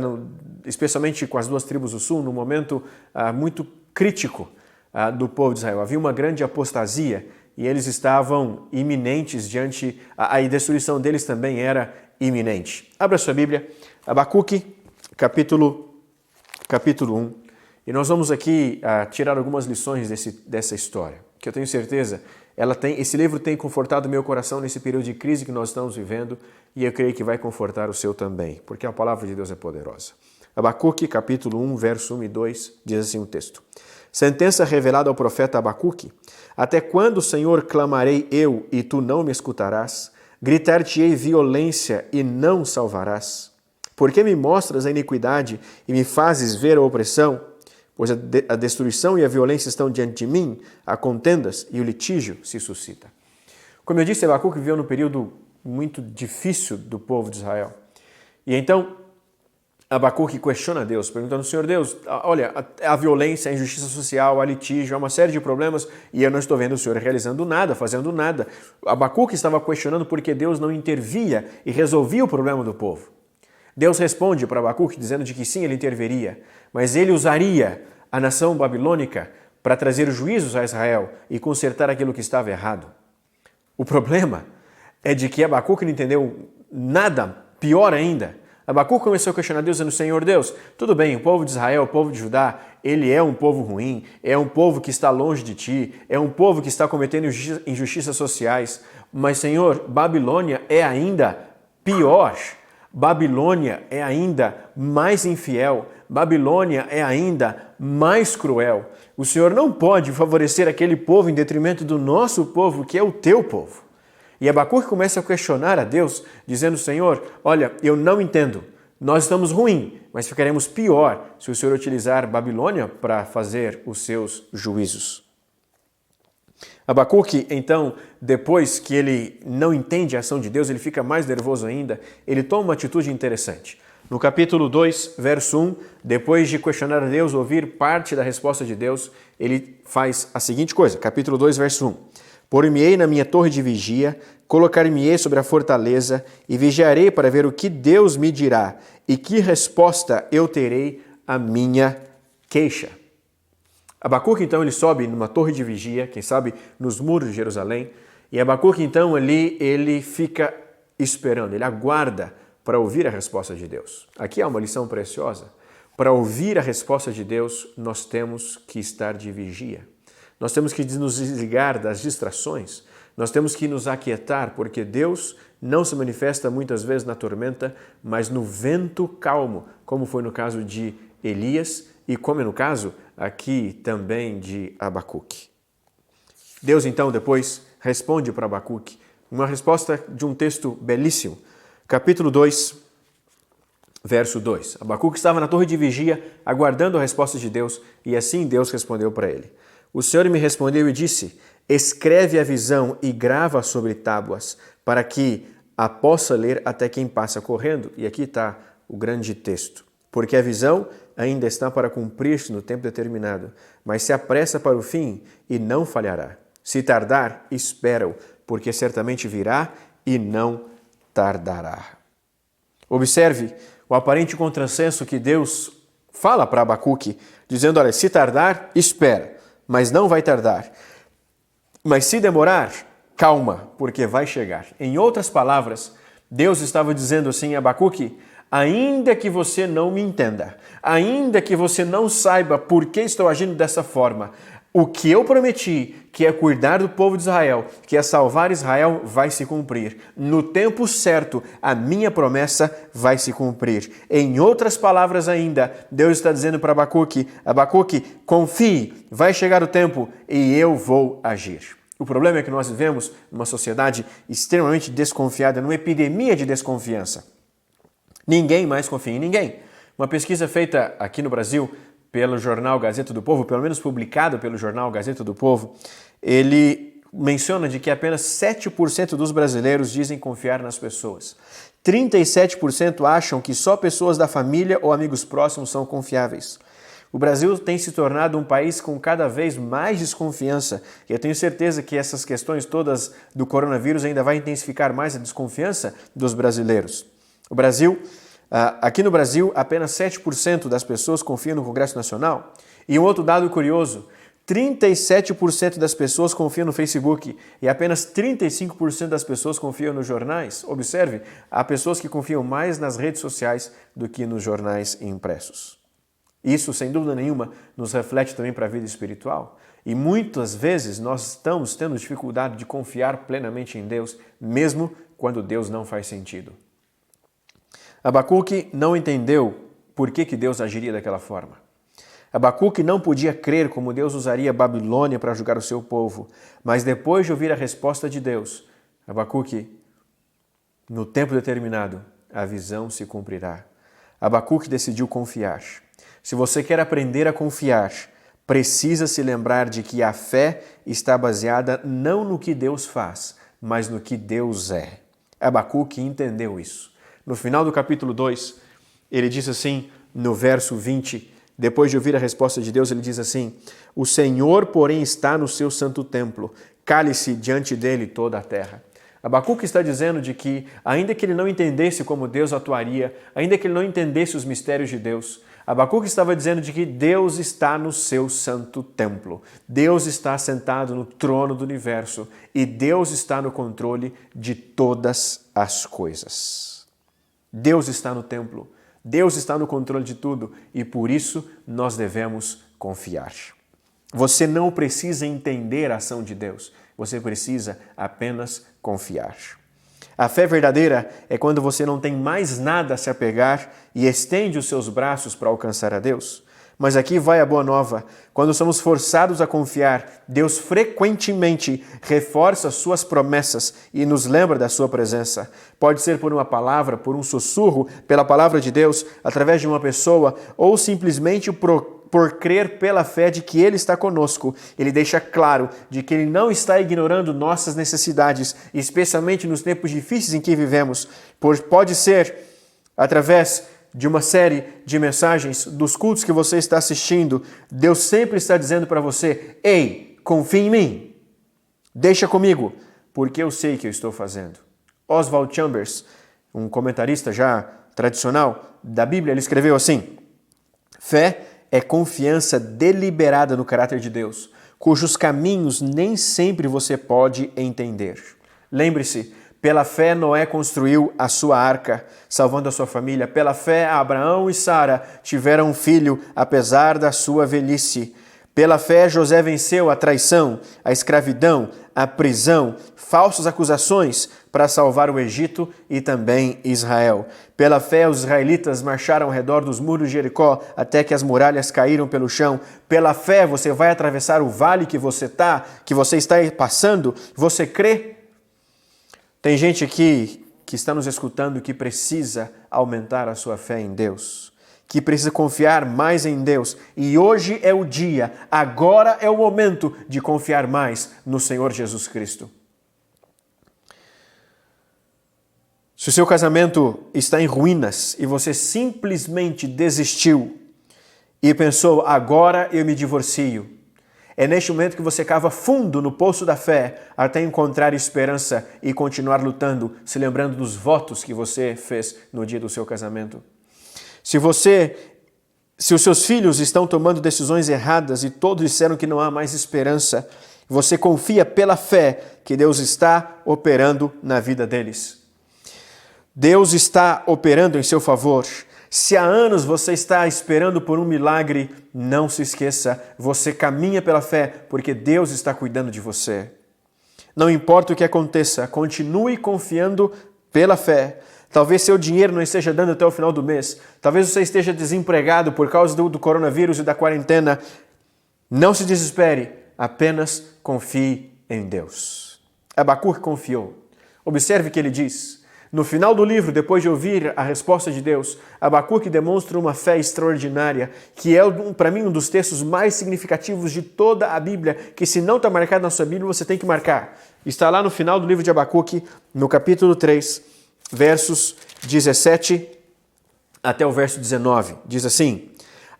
Speaker 16: especialmente com as duas tribos do sul, num momento muito crítico do povo de Israel. Havia uma grande apostasia e eles estavam iminentes diante, a destruição deles também era iminente. Abra sua Bíblia, Abacuque, capítulo 1, e nós vamos aqui tirar algumas lições dessa história, que eu tenho certeza, esse livro tem confortado meu coração nesse período de crise que nós estamos vivendo e eu creio que vai confortar o seu também, porque a palavra de Deus é poderosa. Abacuque, capítulo 1, verso 1 e 2, diz assim o texto. Sentença revelada ao profeta Abacuque. Até quando, Senhor, clamarei eu e tu não me escutarás? Gritar-te-ei violência e não salvarás? Por que me mostras a iniquidade e me fazes ver a opressão? Pois a destruição e a violência estão diante de mim, há contendas e o litígio se suscita. Como eu disse, Abacuque viveu num período muito difícil do povo de Israel. E então, Abacuque questiona Deus, perguntando, Senhor Deus, olha, a violência, a injustiça social, a litígio, há uma série de problemas e eu não estou vendo o Senhor realizando nada, fazendo nada. Abacuque estava questionando porque Deus não intervia e resolvia o problema do povo. Deus responde para Abacuque dizendo de que sim, ele interveria, mas ele usaria a nação babilônica para trazer juízos a Israel e consertar aquilo que estava errado. O problema é de que Abacuque não entendeu nada, pior ainda. Abacuque começou a questionar Deus, dizendo, Senhor Deus, tudo bem, o povo de Israel, o povo de Judá, ele é um povo ruim, é um povo que está longe de ti, é um povo que está cometendo injustiças sociais, mas Senhor, Babilônia é ainda pior. Babilônia é ainda mais infiel, Babilônia é ainda mais cruel. O Senhor não pode favorecer aquele povo em detrimento do nosso povo, que é o teu povo. E Abacuque começa a questionar a Deus, dizendo, Senhor, olha, eu não entendo, nós estamos ruim, mas ficaremos pior se o Senhor utilizar Babilônia para fazer os seus juízos. Abacuque, então, depois que ele não entende a ação de Deus, ele fica mais nervoso ainda, ele toma uma atitude interessante. No capítulo 2, verso 1, depois de questionar a Deus, ouvir parte da resposta de Deus, ele faz a seguinte coisa, capítulo 2, verso 1. Por-me-ei na minha torre de vigia, colocar-me-ei sobre a fortaleza e vigiarei para ver o que Deus me dirá e que resposta eu terei à minha queixa. Abacuque, então, ele sobe numa torre de vigia, quem sabe nos muros de Jerusalém, e Abacuque, então, ali ele fica esperando, ele aguarda para ouvir a resposta de Deus. Aqui há uma lição preciosa. Para ouvir a resposta de Deus, nós temos que estar de vigia. Nós temos que nos desligar das distrações. Nós temos que nos aquietar, porque Deus não se manifesta muitas vezes na tormenta, mas no vento calmo, como foi no caso de Elias e como é no caso aqui também de Abacuque. Deus então depois responde para Abacuque, uma resposta de um texto belíssimo. Capítulo 2, verso 2. Abacuque estava na torre de vigia, aguardando a resposta de Deus, e assim Deus respondeu para ele. O Senhor me respondeu e disse, escreve a visão e grava sobre tábuas, para que a possa ler até quem passa correndo. E aqui está o grande texto. Porque a visão ainda está para cumprir-se no tempo determinado, mas se apressa para o fim e não falhará. Se tardar, espera-o, porque certamente virá e não tardará. Observe o aparente contrassenso que Deus fala para Abacuque, dizendo, olha, se tardar, espera, mas não vai tardar. Mas se demorar, calma, porque vai chegar. Em outras palavras, Deus estava dizendo assim a Abacuque, ainda que você não me entenda, ainda que você não saiba por que estou agindo dessa forma, o que eu prometi, que é cuidar do povo de Israel, que é salvar Israel, vai se cumprir. No tempo certo, a minha promessa vai se cumprir. Em outras palavras ainda, Deus está dizendo para Abacuque, Abacuque, confie, vai chegar o tempo e eu vou agir. O problema é que nós vivemos numa sociedade extremamente desconfiada, numa epidemia de desconfiança. Ninguém mais confia em ninguém. Uma pesquisa feita aqui no Brasil pelo jornal Gazeta do Povo, pelo menos publicado pelo jornal Gazeta do Povo, ele menciona de que apenas 7% dos brasileiros dizem confiar nas pessoas. 37% acham que só pessoas da família ou amigos próximos são confiáveis. O Brasil tem se tornado um país com cada vez mais desconfiança e eu tenho certeza que essas questões todas do coronavírus ainda vai intensificar mais a desconfiança dos brasileiros. Aqui no Brasil, apenas 7% das pessoas confiam no Congresso Nacional. E um outro dado curioso, 37% das pessoas confiam no Facebook e apenas 35% das pessoas confiam nos jornais. Observe, há pessoas que confiam mais nas redes sociais do que nos jornais impressos. Isso, sem dúvida nenhuma, nos reflete também para a vida espiritual. E muitas vezes nós estamos tendo dificuldade de confiar plenamente em Deus, mesmo quando Deus não faz sentido. Abacuque não entendeu por que Deus agiria daquela forma. Abacuque não podia crer como Deus usaria a Babilônia para julgar o seu povo, mas depois de ouvir a resposta de Deus, Abacuque, no tempo determinado, a visão se cumprirá. Abacuque decidiu confiar. Se você quer aprender a confiar, precisa se lembrar de que a fé está baseada não no que Deus faz, mas no que Deus é. Abacuque entendeu isso. No final do capítulo 2, ele diz assim, no verso 20, depois de ouvir a resposta de Deus, ele diz assim, o Senhor, porém, está no seu santo templo, cale-se diante dele toda a terra. Abacuque está dizendo de que, ainda que ele não entendesse como Deus atuaria, ainda que ele não entendesse os mistérios de Deus, Abacuque estava dizendo de que Deus está no seu santo templo. Deus está sentado no trono do universo e Deus está no controle de todas as coisas. Deus está no templo, Deus está no controle de tudo e por isso nós devemos confiar. Você não precisa entender a ação de Deus, você precisa apenas confiar. A fé verdadeira é quando você não tem mais nada a se apegar e estende os seus braços para alcançar a Deus. Mas aqui vai a boa nova. Quando somos forçados a confiar, Deus frequentemente reforça suas promessas e nos lembra da sua presença. Pode ser por uma palavra, por um sussurro, pela palavra de Deus, através de uma pessoa, ou simplesmente por crer pela fé de que Ele está conosco. Ele deixa claro de que Ele não está ignorando nossas necessidades, especialmente nos tempos difíceis em que vivemos. Pode ser através de uma série de mensagens, dos cultos que você está assistindo, Deus sempre está dizendo para você, ei, confia em mim, deixa comigo, porque eu sei que eu estou fazendo. Oswald Chambers, um comentarista já tradicional da Bíblia, ele escreveu assim, fé é confiança deliberada no caráter de Deus, cujos caminhos nem sempre você pode entender. Lembre-se, pela fé, Noé construiu a sua arca, salvando a sua família. Pela fé, Abraão e Sara tiveram um filho, apesar da sua velhice. Pela fé, José venceu a traição, a escravidão, a prisão, falsas acusações para salvar o Egito e também Israel. Pela fé, os israelitas marcharam ao redor dos muros de Jericó até que as muralhas caíram pelo chão. Pela fé, você vai atravessar o vale que você está passando. Você crê? Tem gente aqui que está nos escutando que precisa aumentar a sua fé em Deus, que precisa confiar mais em Deus. E hoje é o dia, agora é o momento de confiar mais no Senhor Jesus Cristo. Se o seu casamento está em ruínas e você simplesmente desistiu e pensou, agora eu me divorcio, é neste momento que você cava fundo no poço da fé até encontrar esperança e continuar lutando, se lembrando dos votos que você fez no dia do seu casamento. Se os seus filhos estão tomando decisões erradas e todos disseram que não há mais esperança, você confia pela fé que Deus está operando na vida deles. Deus está operando em seu favor. Se há anos você está esperando por um milagre, não se esqueça, você caminha pela fé porque Deus está cuidando de você. Não importa o que aconteça, continue confiando pela fé. Talvez seu dinheiro não esteja dando até o final do mês. Talvez você esteja desempregado por causa do coronavírus e da quarentena. Não se desespere, apenas confie em Deus. Abacuque confiou. Observe o que ele diz. No final do livro, depois de ouvir a resposta de Deus, Abacuque demonstra uma fé extraordinária, que é, para mim, um dos textos mais significativos de toda a Bíblia, que se não está marcado na sua Bíblia, você tem que marcar. Está lá no final do livro de Abacuque, no capítulo 3, versos 17 até o verso 19. Diz assim: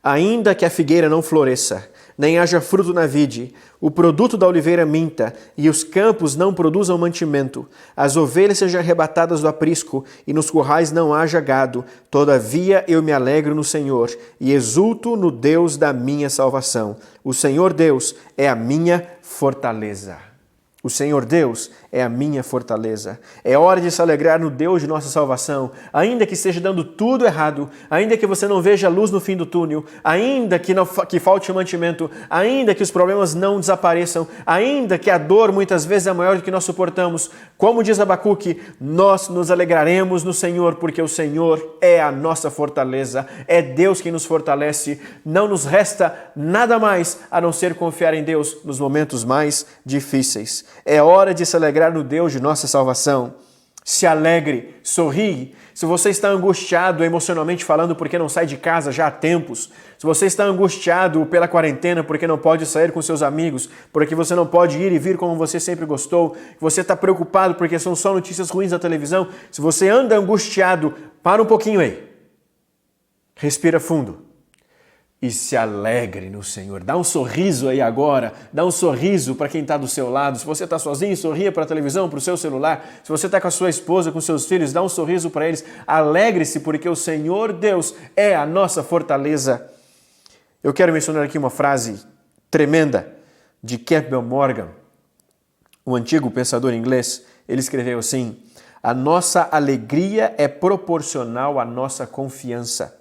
Speaker 16: ainda que a figueira não floresça, nem haja fruto na vide, o produto da oliveira minta, e os campos não produzam mantimento, as ovelhas sejam arrebatadas do aprisco, e nos currais não haja gado, todavia eu me alegro no Senhor, e exulto no Deus da minha salvação. O Senhor Deus é a minha fortaleza. O Senhor Deus é a minha fortaleza. É hora de se alegrar no Deus de nossa salvação, ainda que esteja dando tudo errado, ainda que você não veja a luz no fim do túnel, ainda que falte mantimento, ainda que os problemas não desapareçam, ainda que a dor muitas vezes é maior do que nós suportamos. Como diz Abacuque, nós nos alegraremos no Senhor, porque o Senhor é a nossa fortaleza, é Deus quem nos fortalece. Não nos resta nada mais a não ser confiar em Deus nos momentos mais difíceis. É hora de se alegrar no Deus de nossa salvação. Se alegre, sorri. Se você está angustiado emocionalmente falando porque não sai de casa já há tempos, se você está angustiado pela quarentena porque não pode sair com seus amigos, porque você não pode ir e vir como você sempre gostou, você está preocupado porque são só notícias ruins na televisão, se você anda angustiado, para um pouquinho aí. Respira fundo. E se alegre no Senhor. Dá um sorriso aí agora. Dá um sorriso para quem está do seu lado. Se você está sozinho, sorria para a televisão, para o seu celular. Se você está com a sua esposa, com seus filhos, dá um sorriso para eles. Alegre-se porque o Senhor Deus é a nossa fortaleza. Eu quero mencionar aqui uma frase tremenda de Campbell Morgan, um antigo pensador inglês. Ele escreveu assim: a nossa alegria é proporcional à nossa confiança.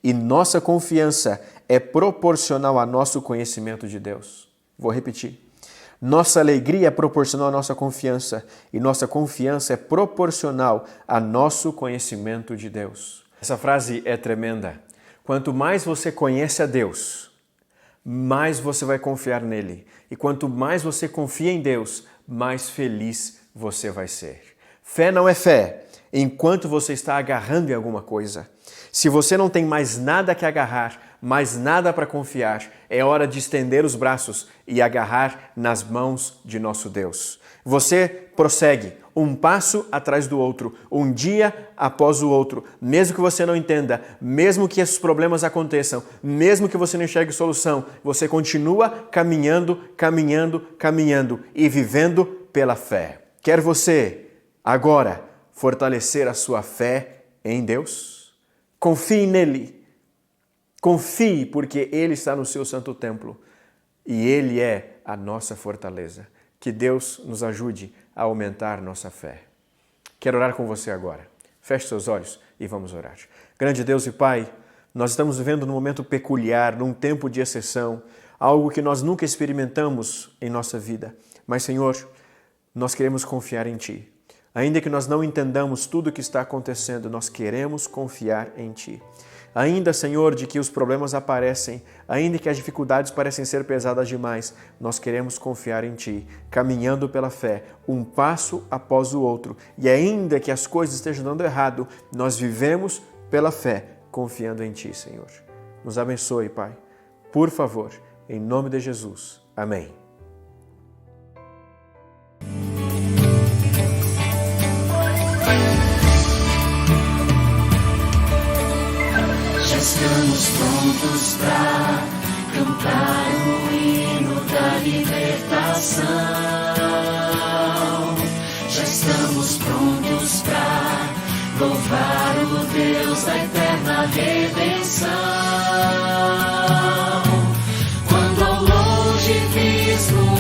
Speaker 16: E nossa confiança é proporcional ao nosso conhecimento de Deus. Vou repetir. Nossa alegria é proporcional à nossa confiança e nossa confiança é proporcional ao nosso conhecimento de Deus. Essa frase é tremenda. Quanto mais você conhece a Deus, mais você vai confiar nele. E quanto mais você confia em Deus, mais feliz você vai ser. Fé não é fé enquanto você está agarrando em alguma coisa. Se você não tem mais nada que agarrar, mais nada para confiar, é hora de estender os braços e agarrar nas mãos de nosso Deus. Você prossegue um passo atrás do outro, um dia após o outro, mesmo que você não entenda, mesmo que esses problemas aconteçam, mesmo que você não enxergue solução, você continua caminhando, caminhando, caminhando e vivendo pela fé. Quer você agora fortalecer a sua fé em Deus? Confie nele. Confie porque ele está no seu santo templo e ele é a nossa fortaleza. Que Deus nos ajude a aumentar nossa fé. Quero orar com você agora. Feche seus olhos e vamos orar. Grande Deus e Pai, nós estamos vivendo num momento peculiar, num tempo de exceção, algo que nós nunca experimentamos em nossa vida. Mas, Senhor, nós queremos confiar em Ti. Ainda que nós não entendamos tudo o que está acontecendo, nós queremos confiar em Ti. Ainda, Senhor, de que os problemas aparecem, ainda que as dificuldades parecem ser pesadas demais, nós queremos confiar em Ti, caminhando pela fé, um passo após o outro. E ainda que as coisas estejam dando errado, nós vivemos pela fé, confiando em Ti, Senhor. Nos abençoe, Pai. Por favor, em nome de Jesus. Amém.
Speaker 1: Já estamos prontos para cantar o hino da libertação. Já estamos prontos para louvar o Deus da eterna redenção. Quando ao longe vislumbrar